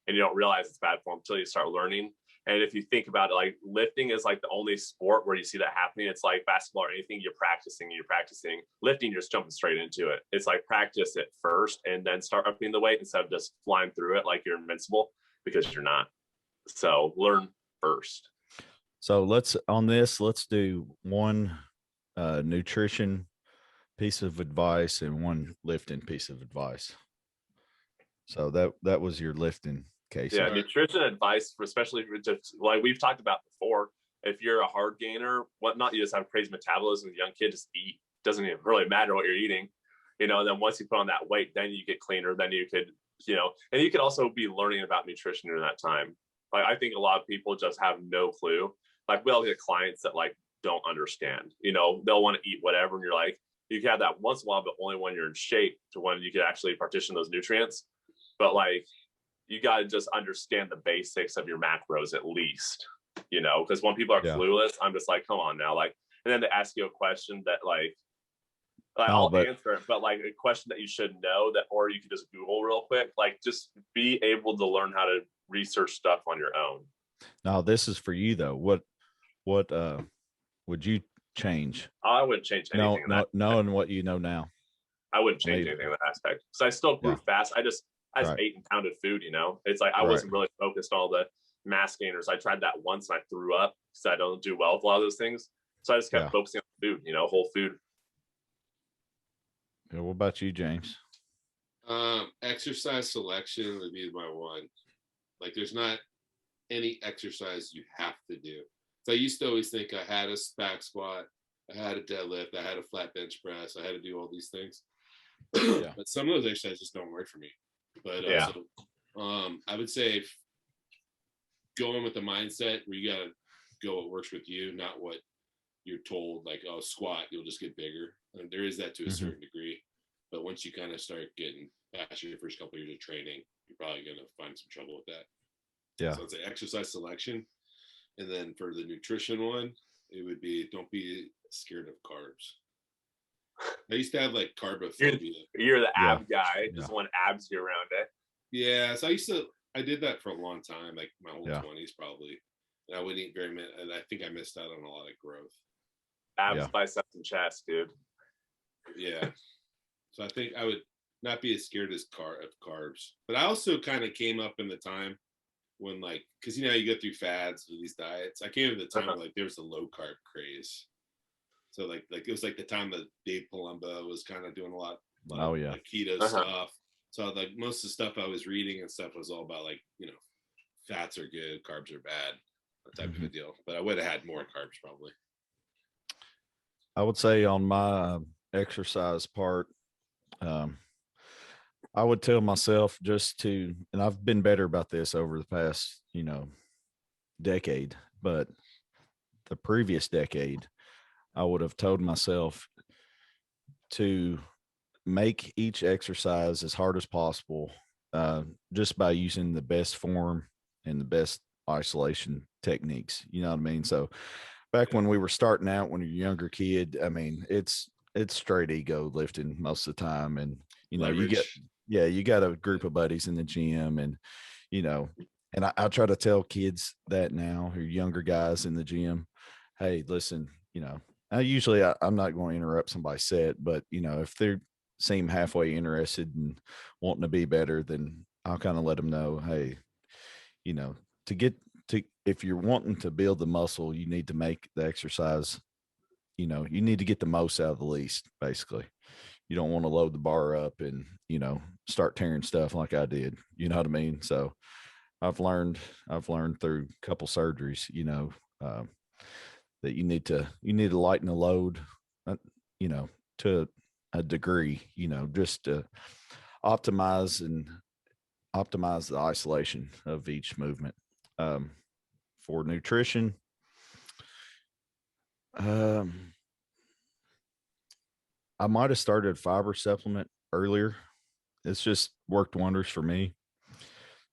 and you don't realize it's bad form until you start learning. And if you think about it, like lifting is like the only sport where you see that happening. It's like basketball or anything, you're practicing. Lifting, you're just jumping straight into it. It's like practice it first and then start upping the weight instead of just flying through it like you're invincible, because you're not. So learn first. So let's do one nutrition piece of advice and one lifting piece of advice. So that was your lifting case. Yeah, nutrition advice, especially for just like we've talked about before. If you're a hard gainer, whatnot, you just have crazy metabolism. Young kid, just eat. Doesn't even really matter what you're eating, you know. And then once you put on that weight, then you get cleaner. Then you could, you know, and you could also be learning about nutrition during that time. Like I think a lot of people just have no clue. Like we'll get clients that like don't understand. You know, they'll want to eat whatever, and you're like, you can have that once in a while, but only when you're in shape to when you can actually partition those nutrients. But like, you got to just understand the basics of your macros at least, you know, because when people are clueless, I'm just like, come on now. Like, and then they ask you a question that I'll answer it, but like a question that you should know that, or you can just Google real quick, like just be able to learn how to research stuff on your own. Now, this is for you though. What would you change? I wouldn't change anything. Knowing what you know now. I wouldn't change anything in that aspect. So I still grew fast. I just ate and pounded food, you know. It's like I wasn't really focused on all the mass gainers. I tried that once and I threw up because I don't do well with a lot of those things. So I just kept focusing on food, you know, whole food. Yeah, what about you, James? Exercise selection would be my one. Like, there's not any exercise you have to do. So I used to always think I had a back squat, I had a deadlift, I had a flat bench press, I had to do all these things. But some of those exercises just don't work for me. But I would say going with the mindset where you gotta go what works with you, not what you're told. Like, oh, squat, you'll just get bigger. And there is that to a certain degree. But once you kind of start getting past your first couple of years of training, you're probably gonna find some trouble with that. Yeah. So it's an exercise selection. And then for the nutrition one, it would be don't be scared of carbs. I used to have like carbophobia. You're the ab guy, just want abs year round, eh? Yeah, so I did that for a long time, like my whole 20s probably. And I wouldn't eat very much, and I think I missed out on a lot of growth. Abs, biceps, and chest, dude. Yeah. So I think I would not be as scared of carbs. But I also kind of came up in the time when, like, because you know you go through fads with these diets. I came to the time where, like, there was a low carb craze. So like it was like the time that Dave Palumbo was kind of doing a lot like keto stuff. So like most of the stuff I was reading and stuff was all about, like, you know, fats are good, carbs are bad, that type of a deal. But I would have had more carbs probably. I would say on my exercise part, I would tell myself just to, and I've been better about this over the past, you know, decade, but the previous decade, I would have told myself to make each exercise as hard as possible, just by using the best form and the best isolation techniques. You know what I mean? So back when we were starting out, when you're a younger kid, I mean, it's straight ego lifting most of the time. And, you know, you got a group of buddies in the gym, and, you know, and I try to tell kids that now, who are younger guys in the gym, hey, listen, you know, I'm not going to interrupt somebody's set, but, you know, if they seem halfway interested and wanting to be better, then I'll kind of let them know, hey, you know, if you're wanting to build the muscle, you need to make the exercise, you know, you need to get the most out of the least, basically. You don't want to load the bar up and, you know, start tearing stuff like I did, you know what I mean? So I've learned through a couple surgeries, you know, that you need to lighten the load, you know, to a degree, you know, just to optimize the isolation of each movement. For nutrition, I might have started a fiber supplement earlier. It's just worked wonders for me.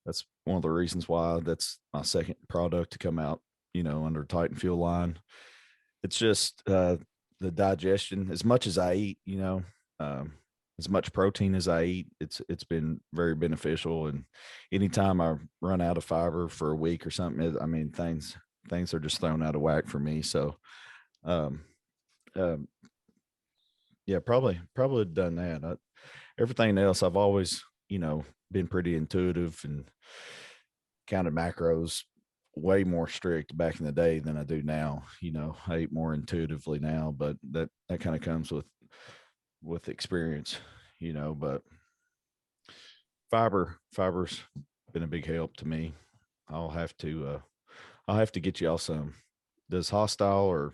That's one of the reasons why that's my second product to come out, you know, under Titan Fuel line. It's just the digestion. As much as I eat, you know, as much protein as I eat, it's been very beneficial. And anytime I run out of fiber for a week or something, I mean, things are just thrown out of whack for me. So, yeah, probably done that. Everything else, I've always, you know, been pretty intuitive and counted macros way more strict back in the day than I do now. You know, I eat more intuitively now, but that kind of comes with experience, you know. But fiber's been a big help to me. I'll have to get y'all some. Does Hostile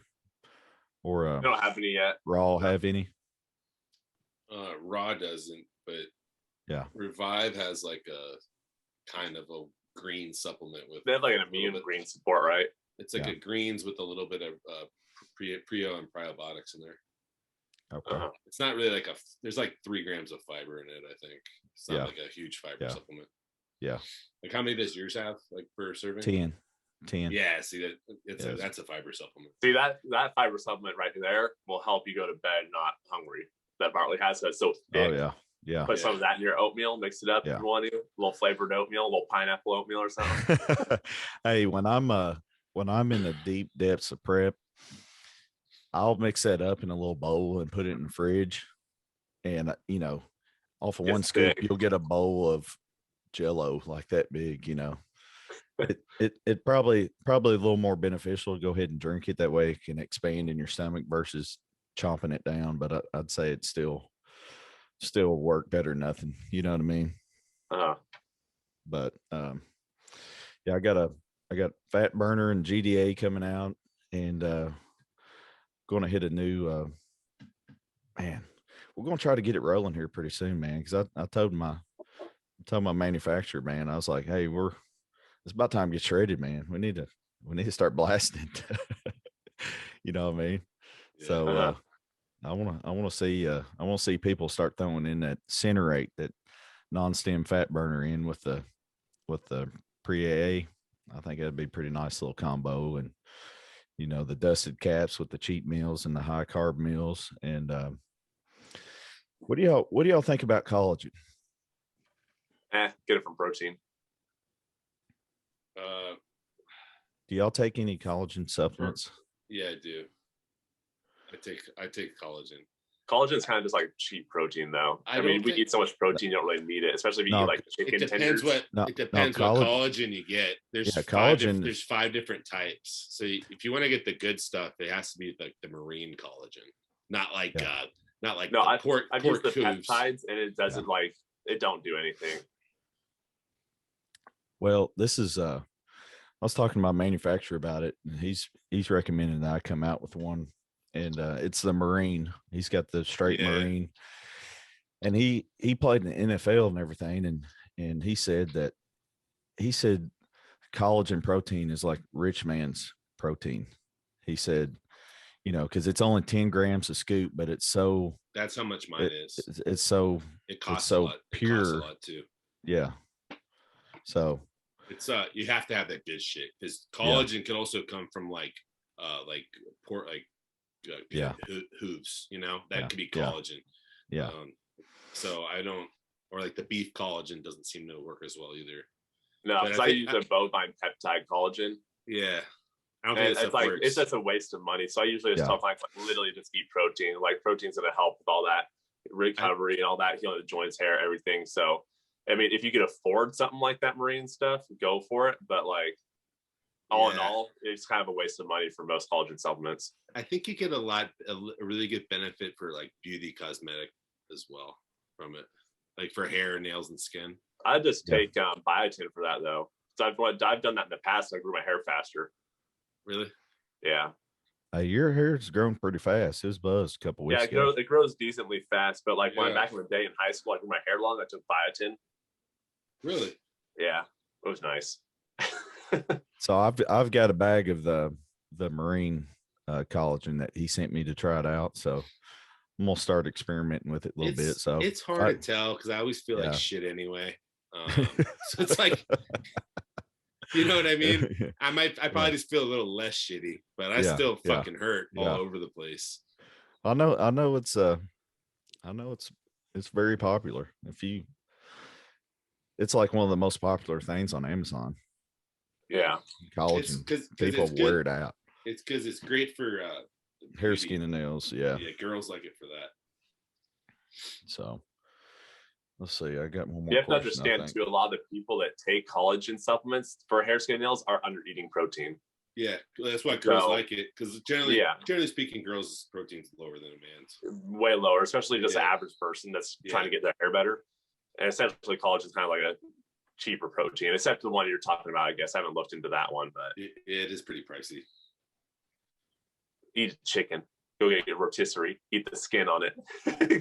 or I don't have any yet. Raw have any? Raw doesn't, but yeah, Revive has like a kind of a green supplement with. They have like an immune green support, right? It's like a greens with a little bit of prio and probiotics in there. Okay. It's not really like there's like 3 grams of fiber in it, I think. It's not like a huge fiber supplement. Yeah. Like, how many does yours have, like, per serving? 10. Yeah, see, that's a fiber supplement. See, that fiber supplement right there will help you go to bed not hungry. That Bartley has, so it's so thick. Oh yeah. Put some of that in your oatmeal, mix it up if you want to. A little flavored oatmeal, a little pineapple oatmeal or something. Hey, when I'm in the deep depths of prep, I'll mix that up in a little bowl and put it in the fridge. And, you know, off of one scoop, you'll get a bowl of Jello like that big, you know. It probably a little more beneficial to go ahead and drink it. That way it can expand in your stomach versus chomping it down. But I'd say it's still work better than nothing. You know what I mean? But yeah, I got Fat Burner and GDA coming out, and going to hit a new man. We're going to try to get it rolling here pretty soon, man. Because I told my manufacturer, man, I was like, hey, it's about time to get shredded, man. We need to start blasting. You know what I mean? Yeah. So I want to see people start throwing in that Centerate, that non-stem fat burner in with the pre-AA. I think that'd be a pretty nice little combo. And you know, the dusted caps with the cheat meals and the high carb meals. And what do y'all think about collagen? Get it from protein. Do y'all take any collagen supplements? Yeah, I do. I take collagen. Collagen is kind of just like cheap protein, though. I mean, we eat so much protein, you don't really need it, especially if you eat like chicken tenders. It depends what collagen you get. There's collagen. There's 5 different types. So if you want to get the good stuff, it has to be like the marine collagen, not like pork. I've used the peptides, and it doesn't it don't do anything. Well, this is I was talking to my manufacturer about it, and he's recommending that I come out with one, and it's the marine. He's got the straight marine, and he played in the NFL and everything, and he said collagen protein is like rich man's protein. He said, you know, because it's only 10 grams a scoop, but it's so that's how much mine is. It's so a lot. Pure. It costs a lot too. Yeah. So it's you have to have that good shit, because collagen can also come from like pork, hooves, you know, that could be collagen. Yeah. So I don't, or like the beef collagen doesn't seem to work as well either. No, because I use the bovine peptide collagen. Yeah. I don't think it's just a waste of money. So I usually just tell clients literally just eat protein. Like protein's gonna help with all that recovery and all that, healing the joints, hair, everything. So I mean, if you could afford something like that marine stuff, go for it. But like all in all, it's kind of a waste of money for most collagen supplements. I think you get a really good benefit for like beauty cosmetic as well from it, like for hair, nails, and skin. I just take biotin for that though. So I've done that in the past. I grew my hair faster. Really? Yeah. Your hair's grown pretty fast. It was buzzed a couple weeks ago. It grows decently fast. But like when back in the day in high school, I grew my hair long, I took biotin. Really? Yeah, it was nice. So I've got a bag of the marine collagen that he sent me to try it out. So I'm gonna start experimenting with it a little bit. So it's hard to tell because I always feel like shit anyway. So it's like, you know what I mean? I probably just feel a little less shitty, but I still fucking hurt all over the place. I know it's very popular. It's like one of the most popular things on Amazon. Yeah. Collagen. Cause people wear it out. It's because it's great for hair, skin, and nails. Yeah. Yeah, girls like it for that. So let's see. I got one more. You have to understand too, a lot of the people that take collagen supplements for hair, skin, and nails are under eating protein. Yeah, that's why girls like it, because generally speaking, girls' protein's lower than a man's. Way lower, especially just the average person that's trying to get their hair better. And essentially, collagen is kind of like a cheaper protein, except the one you're talking about. I guess I haven't looked into that one, but it is pretty pricey. Eat chicken. Go get your rotisserie. Eat the skin on it.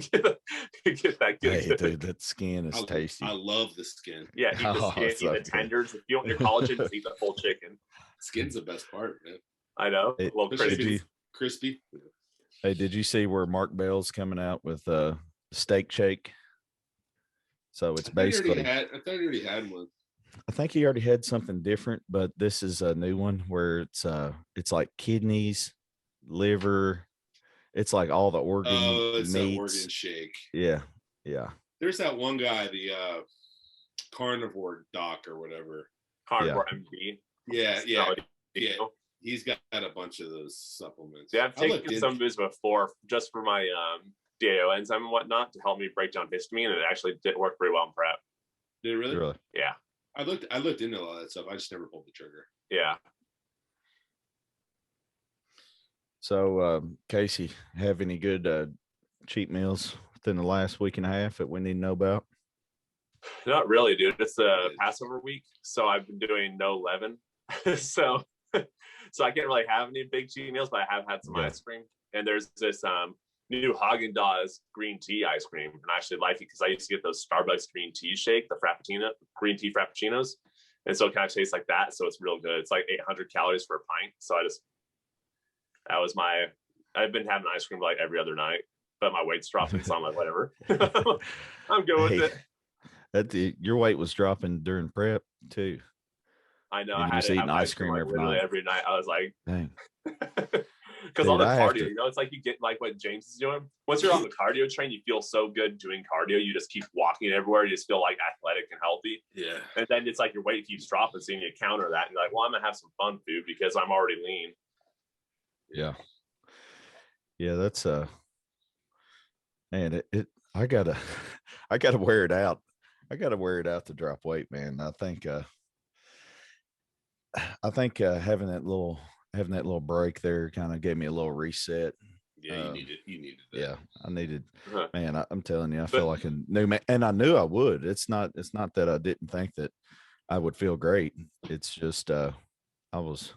get that good. Hey, dude, that skin is tasty. I love the skin. Yeah, eat the skin. Eat the tenders. If you want your collagen, just eat the full chicken. Skin's the best part, man. I know. Well, crispy. Hey, did you see where Mark Bell's coming out with a steak shake? So it's basically. I thought he already had one. I think he already had something different, but this is a new one where it's like kidneys, liver. It's like all the organ it's meats. That organ shake. Yeah. There's that one guy, the carnivore doc or whatever. Carnivore MD. Yeah. He's got a bunch of those supplements. Yeah, I've taken some of his before just for my DAO enzyme and whatnot to help me break down histamine, and it actually did work pretty well in prep. Did it really? Really? Yeah. I looked into all that stuff. I just never pulled the trigger. Yeah. So, Casey, have any good cheat meals within the last week and a half that we need to know about? Not really, dude. It's the Passover week, so I've been doing no leaven. so I can't really have any big cheat meals, but I have had some ice cream. And there's this new Haagen-Dazs green tea ice cream, and I actually like it because I used to get those Starbucks green tea shake, the green tea frappuccinos, and so it kind of tastes like that. So it's real good. It's like 800 calories for a pint. So I've been having ice cream like every other night, but my weight's dropping, so I'm like, whatever. I'm good with it. Your weight was dropping during prep too. I know. And I had to eating have ice cream like every night. I was like, dang. Because all the cardio, it's like you get like what James is doing. Once you're on the cardio train, you feel so good doing cardio. You just keep walking everywhere. You just feel like athletic and healthy. Yeah. And then it's like your weight keeps dropping, so you need to counter that. And you're like, well, I'm gonna have some fun food because I'm already lean. Yeah. Yeah, that's man, I gotta wear it out. I gotta wear it out to drop weight, man. I think having that little break there kind of gave me a little reset. Yeah, you needed that. Yeah, I needed, man. I'm telling you, I feel like a new man, and I knew I would. It's not that I didn't think that I would feel great. It's just I was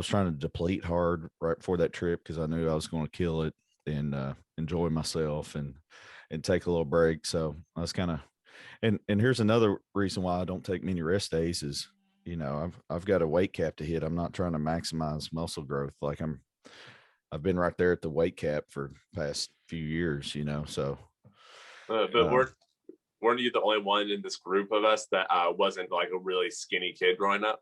trying to deplete hard right before that trip because I knew I was going to kill it and enjoy myself and take a little break. So I was kind of, and here's another reason why I don't take many rest days is, you know, I've got a weight cap to hit. I'm not trying to maximize muscle growth. Like I've been right there at the weight cap for the past few years, you know, so. But weren't you the only one in this group of us that wasn't like a really skinny kid growing up?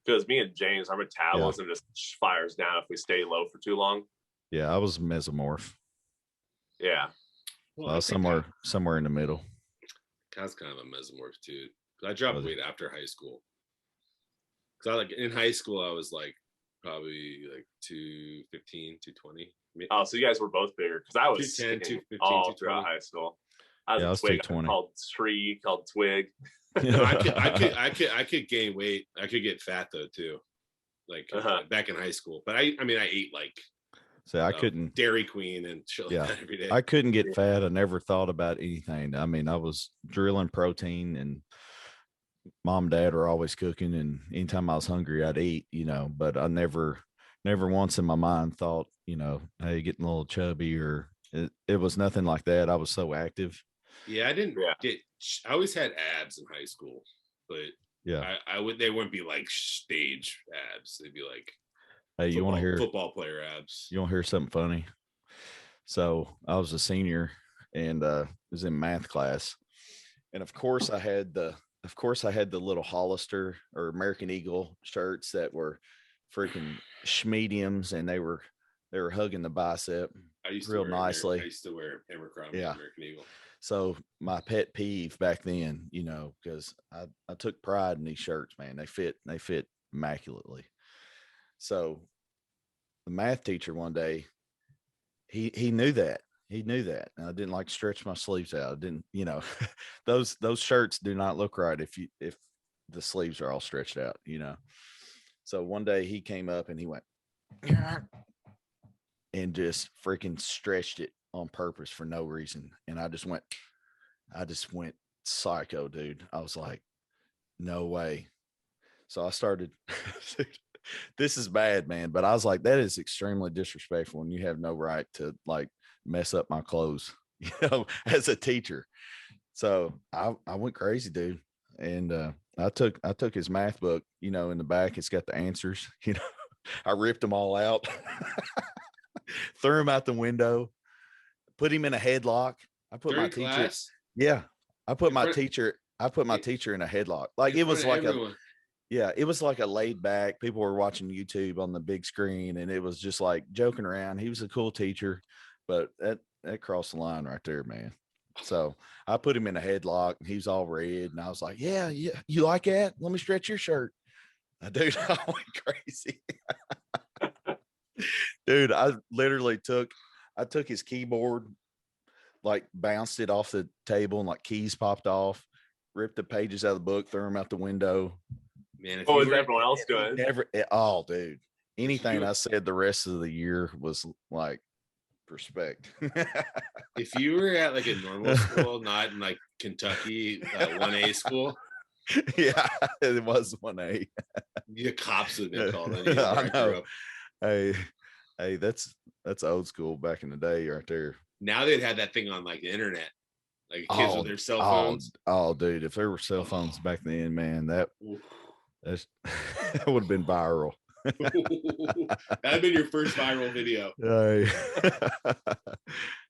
Because me and James, our metabolism just fires down if we stay low for too long. Yeah, I was mesomorph. Yeah. Well, I was somewhere in the middle. I was kind of a mesomorph too. I dropped weight after high school. Because in high school, I was like probably like 215, 220. Oh, so you guys were both bigger because I was 210, 215, all throughout high school. I was a twig. 220. Called tree, called twig. I could gain weight. I could get fat though too, like back in high school. But I ate like. So I couldn't Dairy Queen and shit like that every day. I couldn't get fat. I never thought about anything. I mean, I was drilling protein, and mom and dad were always cooking, and anytime I was hungry, I'd eat, you know, but I never once in my mind thought, you know, hey, getting a little chubby, or it was nothing like that. I was so active. Yeah, I didn't get, I always had abs in high school, but they wouldn't be like stage abs. They'd be like, hey, you want to hear football player abs? You want to hear something funny? So I was a senior and was in math class, and of course I had the little Hollister or American Eagle shirts that were freaking schmediums, and they were hugging the bicep real nicely. I used to wear Abercrombie American Eagle. So my pet peeve back then, you know, because I took pride in these shirts, man. They fit immaculately. So the math teacher one day, he knew that. He knew that. And I didn't like stretch my sleeves out. I didn't, you know, those shirts do not look right if the sleeves are all stretched out, you know. So one day he came up and he went and just freaking stretched it on purpose for no reason. And I just went psycho, dude. I was like, no way. So I started this is bad, man. But I was like, that is extremely disrespectful, and you have no right to like mess up my clothes, you know, as a teacher. So I went crazy, dude. And I took his math book, you know, in the back, it's got the answers, you know. I ripped them all out, threw him out the window, put him in a headlock. I put my teacher. Yeah. I put my teacher in a headlock. Like it was like it was like a laid back, people were watching YouTube on the big screen, and it was just like joking around. He was a cool teacher, but that crossed the line right there, man. So I put him in a headlock, and he was all red, and I was like, yeah, you like that? Let me stretch your shirt. Dude, I went crazy. Dude, I literally took his keyboard, like bounced it off the table, and like keys popped off, rip the pages out of the book, throw them out the window. Man, if What you was were, everyone else doing? Dude. Anything I said the rest of the year was like respect. if you were at like a normal school, not in like Kentucky 1A school, Yeah, it was 1A. the cops would have been called on you. I I grew know. up. Hey, that's old school back in the day, right there. Now they'd had that thing on like the internet, like kids with their cell phones. Oh, dude, if there were cell phones back then, man, that would have been viral. That'd been your first viral video.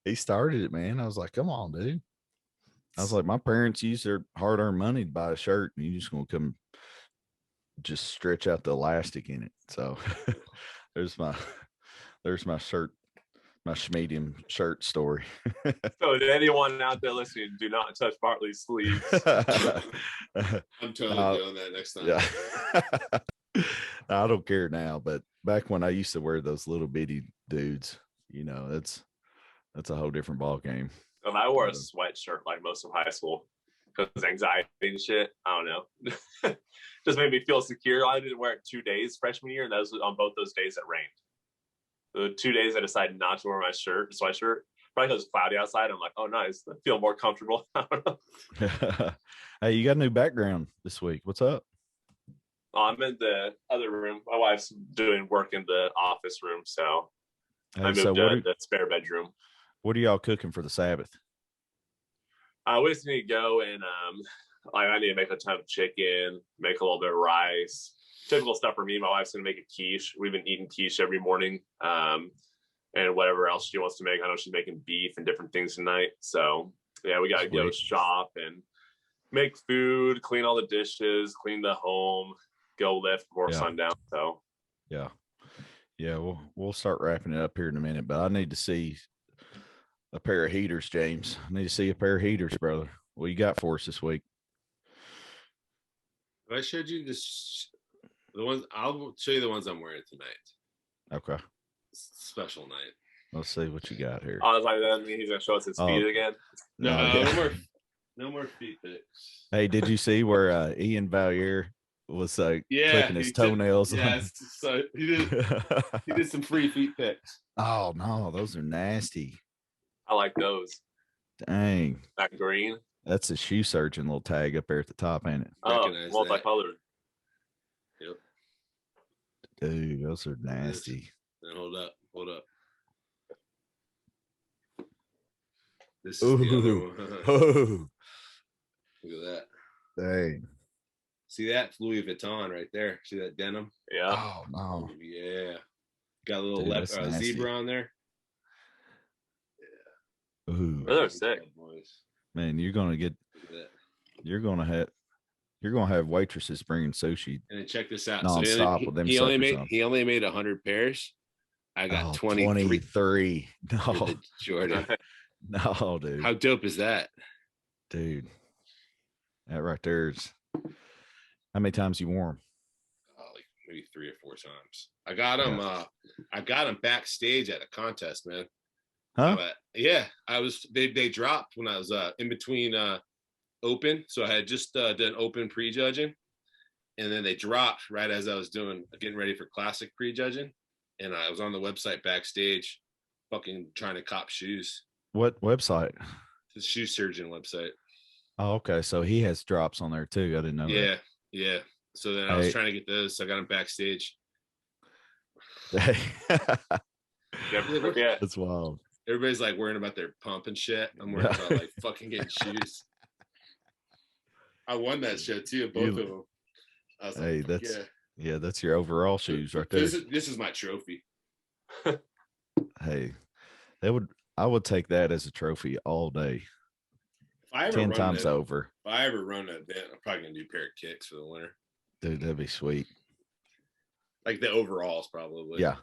He started it, man. I was like, come on, dude. I was like, my parents used their hard-earned money to buy a shirt, and you just gonna come just stretch out the elastic in it. So there's my shirt, my schmedium shirt story. So to anyone out there listening, do not touch Bartley's sleeves. I'm totally doing that next time. Yeah. I don't care now, but back when I used to wear those little bitty dudes, you know, that's a whole different ball game. And I wore a sweatshirt like most of high school because anxiety and shit. I don't know. Just made me feel secure. I didn't wear it 2 days freshman year, and that was on both those days it rained. The 2 days I decided not to wear my sweatshirt, probably because it was cloudy outside. I'm like, oh, nice. I feel more comfortable. I don't know. Hey, you got a new background this week. What's up? I'm in the other room. My wife's doing work in the office room, so I moved to the spare bedroom. What are y'all cooking for the Sabbath? We just need to go and I need to make a ton of chicken, make a little bit of rice. Typical stuff for me. My wife's gonna make a quiche. We've been eating quiche every morning, and whatever else she wants to make. I know she's making beef and different things tonight. So yeah, we gotta go shop and make food, clean all the dishes, clean the home, go lift before sundown. So yeah, we'll start wrapping it up here in a minute. But I need to see a pair of heaters, James. I need to see a pair of heaters, brother. What you got for us this week? I showed you the ones. I'll show you the ones I'm wearing tonight. Okay. Special night. Let's see what you got here. I was like, that means he's gonna show us his feet again. No more feet pics. Hey, did you see where Ian Valier was clicking his toenails? Yes, so he did some free feet pics. Oh no, those are nasty. I like those. Dang. That green. That's a shoe surgeon little tag up there at the top, ain't it? Oh, multicolored. Yep. Dude, those are nasty. Then hold up. This is the other one. Oh. Look at that. Dang. See that? Louis Vuitton right there. See that denim? Yeah. Oh no. Yeah. Got a little zebra on there. Yeah. Ooh. Those are sick. Man, you're gonna have waitresses bringing sushi. And then check this out. Non-stop with them. He only made 100 pairs. I got 23. No, Jordan. No, dude. How dope is that, dude? That right there is. How many times you wore them? Like maybe 3 or 4 times. I got them. I got them backstage at a contest, man. Huh? Yeah, I was. They dropped when I was in between open, so I had just done open prejudging, and then they dropped right as I was getting ready for classic prejudging, and I was on the website backstage, fucking trying to cop shoes. What website? The shoe surgeon website. Oh, okay. So he has drops on there too. I didn't know that. Yeah. So then I was trying to get those. So I got them backstage. That's wild. Everybody's like worrying about their pump and shit. I'm worried about like fucking getting shoes. I won that shit too, both of them. I was hey, like, that's your overall shoes right there. This is my trophy. Hey, I would take that as a trophy all day. If I ever 10 times over. If I ever run an event, I'm probably gonna do a pair of kicks for the winter. Dude, that'd be sweet. Like the overalls, probably. Yeah.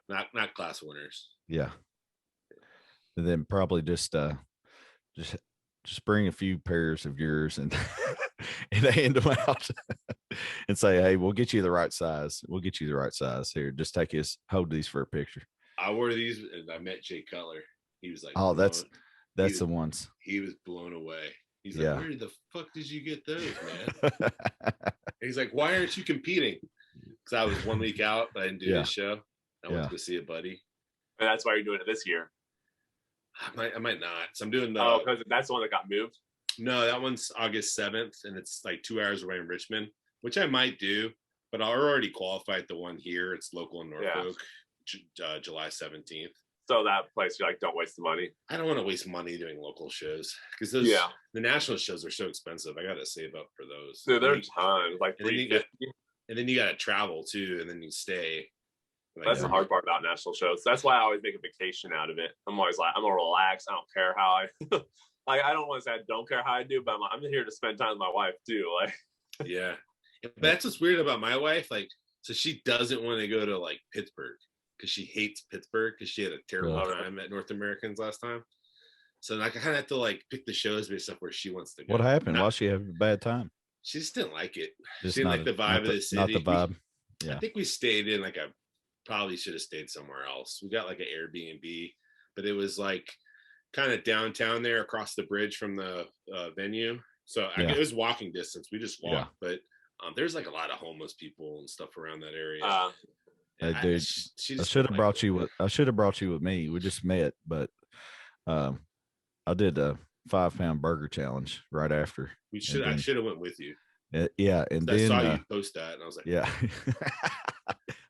Not class winners. Yeah. And then probably just bring a few pairs of yours and hand them out and say, hey, we'll get you the right size. We'll get you the right size here. Just hold these for a picture. I wore these and I met Jay Cutler. He was like, oh, that's the ones. He was blown away. He's like, where the fuck did you get those, man? And he's like, why aren't you competing? Because I was 1 week out, but I didn't do this show. I went to go see a buddy. And that's why you're doing it this year. I might not. So I'm doing the. Oh, because that's the one that got moved. No, that one's August 7th, and it's like 2 hours away in Richmond, which I might do, but I already qualified the one here. It's local in Norfolk, July 17th. So that place, you're like, don't waste the money. I don't want to waste money doing local shows because those the national shows are so expensive. I got to save up for those. Dude, they're tons. Like, and then you got to travel too, and then you stay. Like, that's the hard part about national shows. That's why I always make a vacation out of it. I'm always like, I'm gonna relax. I don't care how I. Like, I don't want to say I don't care how I do, but I'm here to spend time with my wife too. Like, yeah, but that's what's weird about my wife. Like, so she doesn't want to go to like Pittsburgh because she hates Pittsburgh because she had a terrible time at North Americans last time. So like, I kind of have to like pick the shows based off where she wants to go. What happened? Why she have a bad time? She just didn't like it. Just she didn't like the vibe of the city. Not the vibe. I think we stayed in like probably should have stayed somewhere else. We got like an Airbnb, but it was like kind of downtown there across the bridge from the venue. So it was walking distance. We just walked, but there's like a lot of homeless people and stuff around that area. Hey, dude, I should have brought you with me. We just met, but I did a 5-pound burger challenge right after. I should have went with you. Yeah, and I then saw you post that, and I was like, yeah.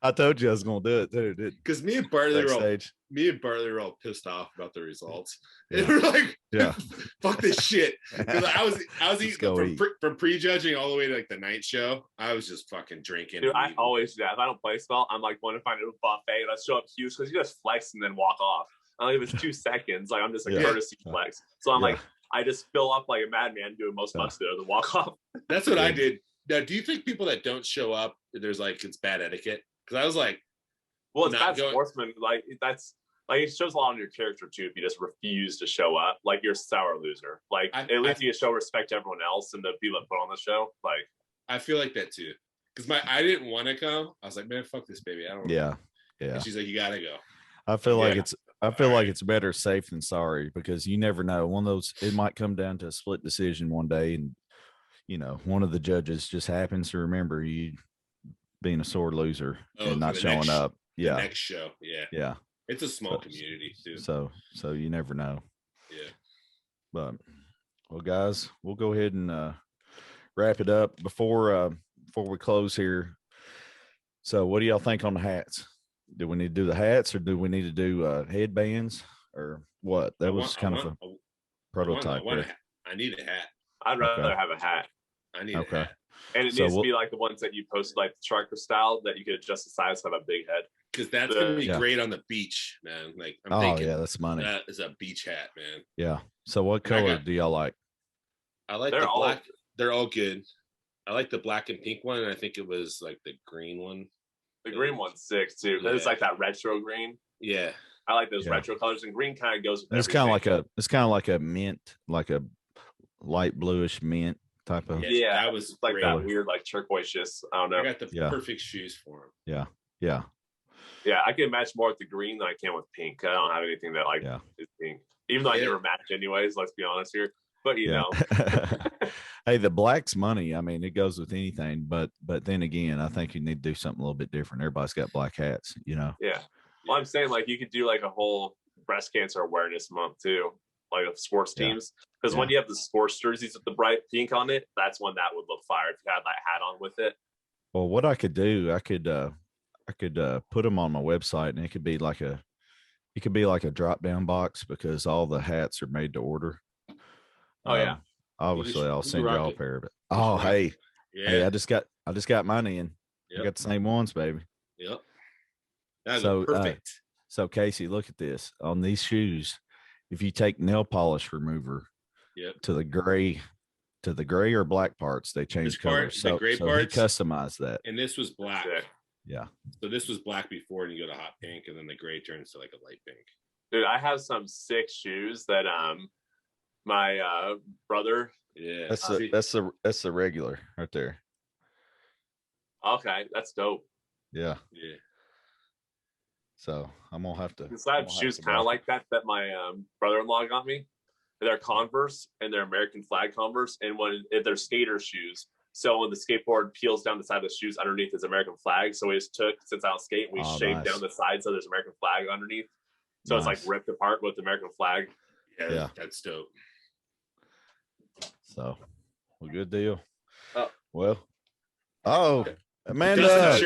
I told you I was gonna do it too, dude. Because me and Bartley were all pissed off about the results. Yeah. And we're like, fuck this shit. Because I was eating from prejudging all the way to like the night show. I was just fucking drinking. Dude, I always do that. If I don't place well, I'm like, want to find a buffet and I show up huge because you just flex and then walk off. I don't even 2 seconds. Like, I'm just a courtesy flex. So I'm like, I just fill up like a madman doing most months there to walk off. That's what I did. Now, do you think people that don't show up, there's like, it's bad etiquette? Because I was like, well, it's bad sportsman. Like, that's like, it shows a lot on your character too. If you just refuse to show up, like, you're a sour loser. Like, at least you show respect to everyone else and the people that put on the show. Like, I feel like that too. Because I didn't want to come. I was like, man, fuck this baby. I don't. Yeah. And she's like, you gotta go. I feel like it's better safe than sorry because you never know. One of those, it might come down to a split decision one day, and one of the judges just happens to remember you being a sore loser and not showing up. The next show. Yeah. It's a small community too. So you never know. Yeah. But well, guys, we'll go ahead and wrap it up before we close here. So what do y'all think on the hats? Do we need to do the hats or do we need to do headbands or what? That was kind of a prototype. I need a hat. I'd rather have a hat. I need a hat. And it needs to be like the ones that you posted, like the trucker style, that you could adjust the size to have a big head. Because that's going to be great on the beach, man. Like, I'm thinking that's money. That is a beach hat, man. Yeah. So what color do y'all like? I like the black. They're all good. I like the black and pink one, and I think it was like the green one. The green one's sick too. Yeah. It's like that retro green. Yeah. I like those retro colors, and green kind of goes with it's kind of like a mint, like a light bluish mint type of. Yeah, that was like that weird, like turquoise. I don't know. I got the perfect shoes for them. Yeah, I can match more with the green than I can with pink. I don't have anything that is pink, even though I never match anyways. Let's be honest here. But you know, hey, the black's money. I mean, it goes with anything. But then again, I think you need to do something a little bit different. Everybody's got black hats, Yeah. Well, I'm saying like you could do like a whole breast cancer awareness month too, like of sports teams. Because when you have the sports jerseys with the bright pink on it, that's when that would look fire if you had that hat on with it. Well, what I could do, I could put them on my website, and it could be like a drop down box because all the hats are made to order. Obviously I'll send y'all a pair of it. Oh, hey, I just got mine in. I got the same ones, baby. Yep. That's perfect. So Casey, look at this on these shoes. If you take nail polish remover to the gray or black parts, they change colors. The gray parts, he customized that. And this was black. Yeah. So this was black before, and you go to hot pink, and then the gray turns to like a light pink. Dude, I have some sick shoes that my brother. Yeah. That's the regular right there. Okay, that's dope. Yeah. Yeah. So I'm gonna have to. Because I have shoes kind of like that my brother-in-law got me. they're Converse and they're American flag Converse, and they're skater shoes. So when the skateboard peels down the side of the shoes, underneath is American flag. So we just took, since I don't skate, we shaved down the side so there's American flag underneath. So it's like ripped apart with the American flag. Yeah, that's dope. So, well, good deal. Amanda.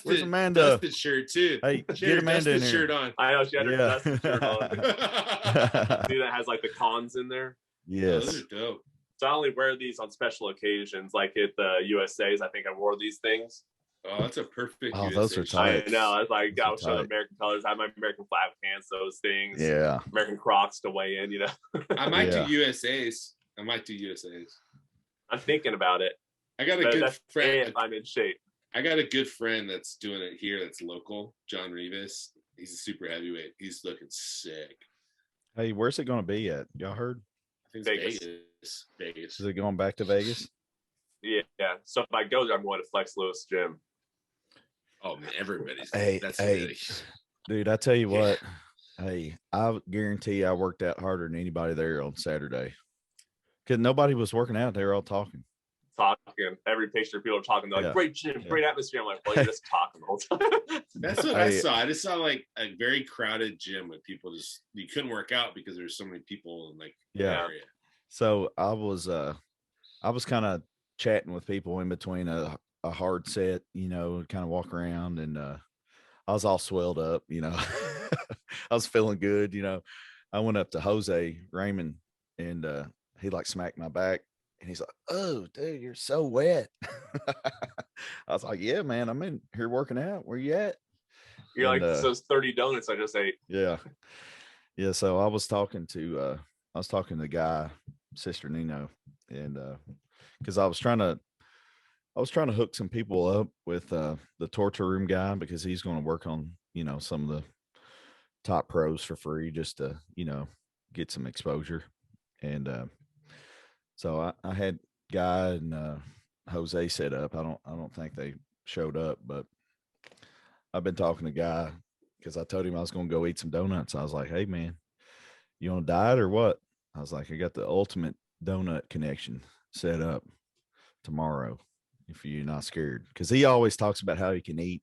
Where's Amanda? Dustin's shirt too. Hey, get Amanda in here. Shirt on. I know she had her Dustin shirt on. See, that has like the cons in there. Yes. Those are dope. So I only wear these on special occasions, like at the USA's. I think I wore these things. Oh, that's a perfect. Oh, those are tight. I know. I was like, I was showing American colors. I have my American flag pants, those things. Yeah. American Crocs to weigh in, you know. I might do USA's. I'm thinking about it. I got a good friend. If I'm in shape. I got a good friend that's doing it here. That's local. John Rivas. He's a super heavyweight. He's looking sick. Hey, where's it going to be at? Y'all heard? I think it's Vegas. Is it going back to Vegas? Yeah. So if I go there, I'm going to Flex Lewis Gym. Oh man, everybody's. Dude, I tell you what. Hey, I guarantee I worked out harder than anybody there on Saturday. Because nobody was working out. They were all talking. Every picture, people are talking. They're like, great gym, great atmosphere. I'm like, well, you're just talking the whole time. That's what I saw. I just saw like a very crowded gym with people you couldn't work out because there's so many people in like the area. So I was kind of chatting with people in between a hard set, you know, kind of walk around, and I was all swelled up, you know. I was feeling good, you know. I went up to Jose Raymond, and he like smacked my back. And he's like, "Oh, dude, you're so wet." I was like, "Yeah, man, I'm in here working out. Where you at?" You're like those 30 donuts I just ate. Yeah. So I was talking to the guy, Sister Nino, and because I was trying to hook some people up with the torture room guy, because he's going to work on, you know, some of the top pros for free, just to, you know, get some exposure. And so I had Guy and Jose set up. I don't think they showed up, but I've been talking to Guy because I told him I was going to go eat some donuts. I was like, "Hey man, you on a diet or what?" I was like, "I got the ultimate donut connection set up tomorrow if you're not scared." Because he always talks about how he can eat.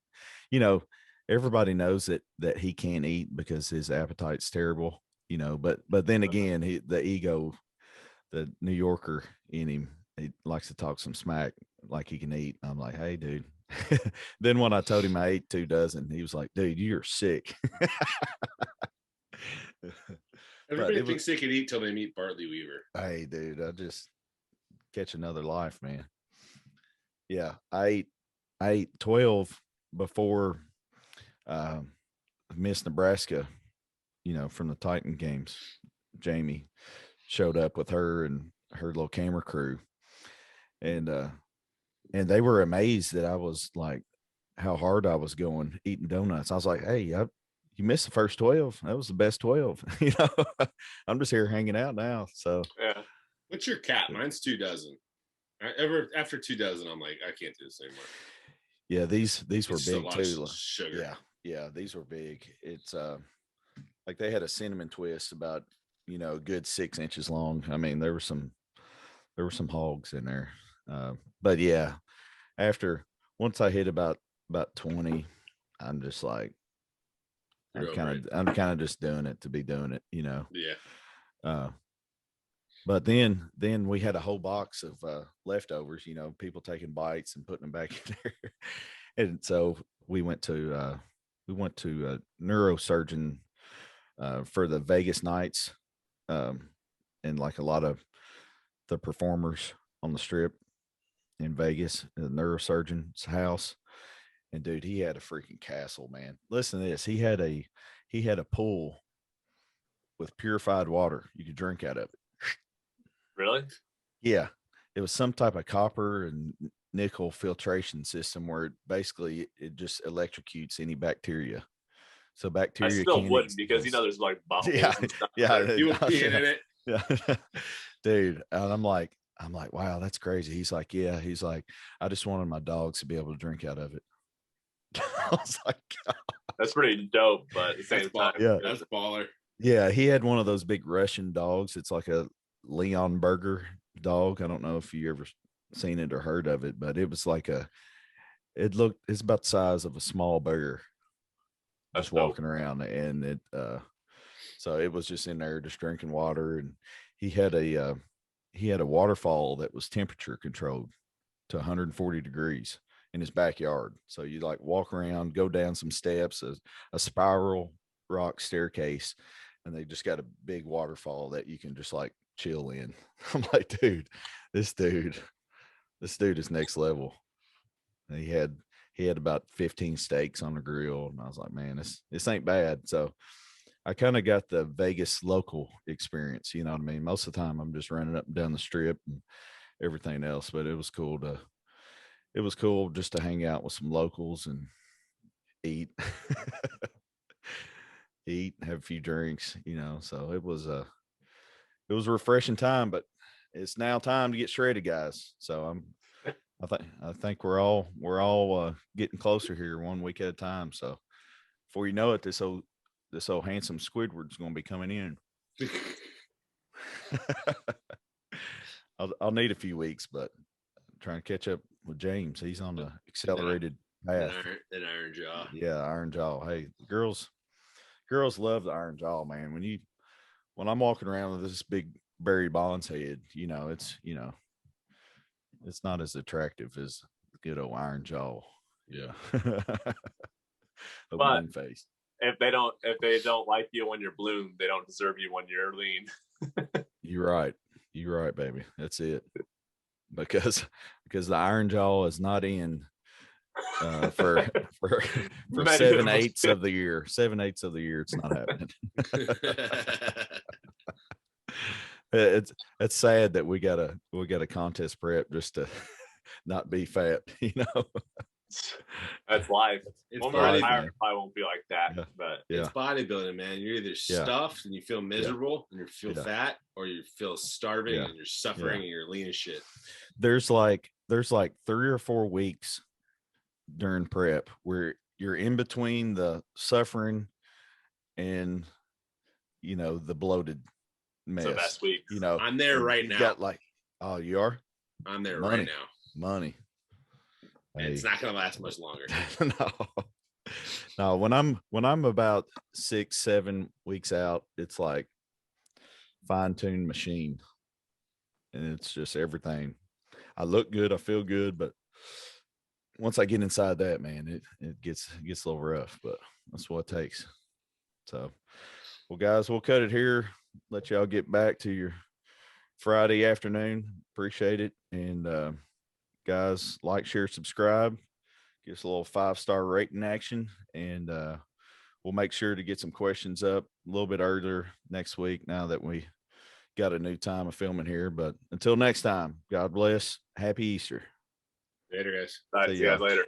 You know, everybody knows that he can't eat because his appetite's terrible, you know, but then again, the ego, the New Yorker in him, he likes to talk some smack like he can eat. I'm like, "Hey, dude." Then when I told him I ate 2 dozen, he was like, "Dude, you're sick." Everybody thinks they can eat till they meet Bartley Weaver. Hey, dude, I just catch another life, man. Yeah, I ate 12 before Miss Nebraska, you know, from the Titan games. Jamie showed up with her and her little camera crew, and they were amazed that I was like, how hard I was going eating donuts. I was like, "Hey, you missed the first 12. That was the best 12. You know, I'm just here hanging out now." So yeah. What's your cap? Mine's 2 dozen. After 2 dozen, I'm like, I can't do this anymore. Yeah, these were big too. Sugar. Yeah, these were big. It's like they had a cinnamon twist about, you know, a good 6 inches long. I mean, there were some hogs in there. But yeah, once I hit about 20, I'm just like, I'm kind of just doing it to be doing it, you know? Yeah. But then we had a whole box of leftovers, you know, people taking bites and putting them back in there. And so we went to a neurosurgeon for the Vegas nights, and like a lot of the performers on the strip in Vegas, the neurosurgeon's house. And dude, he had a freaking castle, man. Listen to this. He had a pool with purified water you could drink out of it. Really? Yeah. It was some type of copper and nickel filtration system where it just electrocutes any bacteria. So bacteria. I still wouldn't, because you know there's like bubbles. And stuff. You would be in it. Yeah. Dude. And I'm like, wow, that's crazy. He's like, yeah. He's like, I just wanted my dogs to be able to drink out of it. I was like, that's pretty dope, but at the same time, that's baller. Yeah, he had one of those big Russian dogs. It's like a Leon Burger dog. I don't know if you ever seen it or heard of it, but it was like it's about the size of a small bear That's just walking around. And so it was just in there just drinking water. And he had a waterfall that was temperature controlled to 140 degrees in his backyard. So you like walk around, go down some steps, a spiral rock staircase, and they just got a big waterfall that you can just like chill in. I'm like, dude, this dude is next level. And he had about 15 steaks on the grill, and I was like, man, this ain't bad. So I kind of got the Vegas local experience. You know what I mean? Most of the time I'm just running up and down the strip and everything else, but it was cool just to hang out with some locals and eat, eat, have a few drinks, you know. So it was a refreshing time, but it's now time to get shredded, guys. So I think we're all getting closer here, 1 week at a time. So before you know it, this old handsome Squidward's going to be coming in. I'll need a few weeks, but I'm trying to catch up with James. He's on the accelerated path. An iron jaw. Yeah, iron jaw. Hey, girls love the iron jaw, man. When I'm walking around with this big Barry Bonds head, it's not as attractive as the good old iron jaw. Yeah. But face. If they don't like you when you're bloom, they don't deserve you when you're lean. You're right, baby. That's it. Because the iron jaw is not in for 7/8 of the year. 7/8 of the year, it's not happening. It's sad that we got a contest prep just to not be fat, you know. That's life. One more I won't be like that, but it's bodybuilding, man. You're either stuffed and you feel miserable and you feel fat, or you feel starving and you're suffering and you're lean as shit. There's like 3 or 4 weeks during prep where you're in between the suffering and the bloated mess. So that's week. I'm there right now. Got like, oh, you are? I'm there right now. Money. And it's not going to last much longer. No, when I'm about 6-7 weeks out, it's like fine-tuned machine, and it's just everything. I look good, I feel good, but once I get inside that, man, it gets a little rough, but that's what it takes. So, well, guys, we'll cut it here. Let y'all get back to your Friday afternoon. Appreciate it. And guys, like, share, subscribe. Give us a little 5-star rating action, and we'll make sure to get some questions up a little bit earlier next week now that we got a new time of filming here. But until next time, God bless. Happy Easter. Later, guys. All right, see you guys later.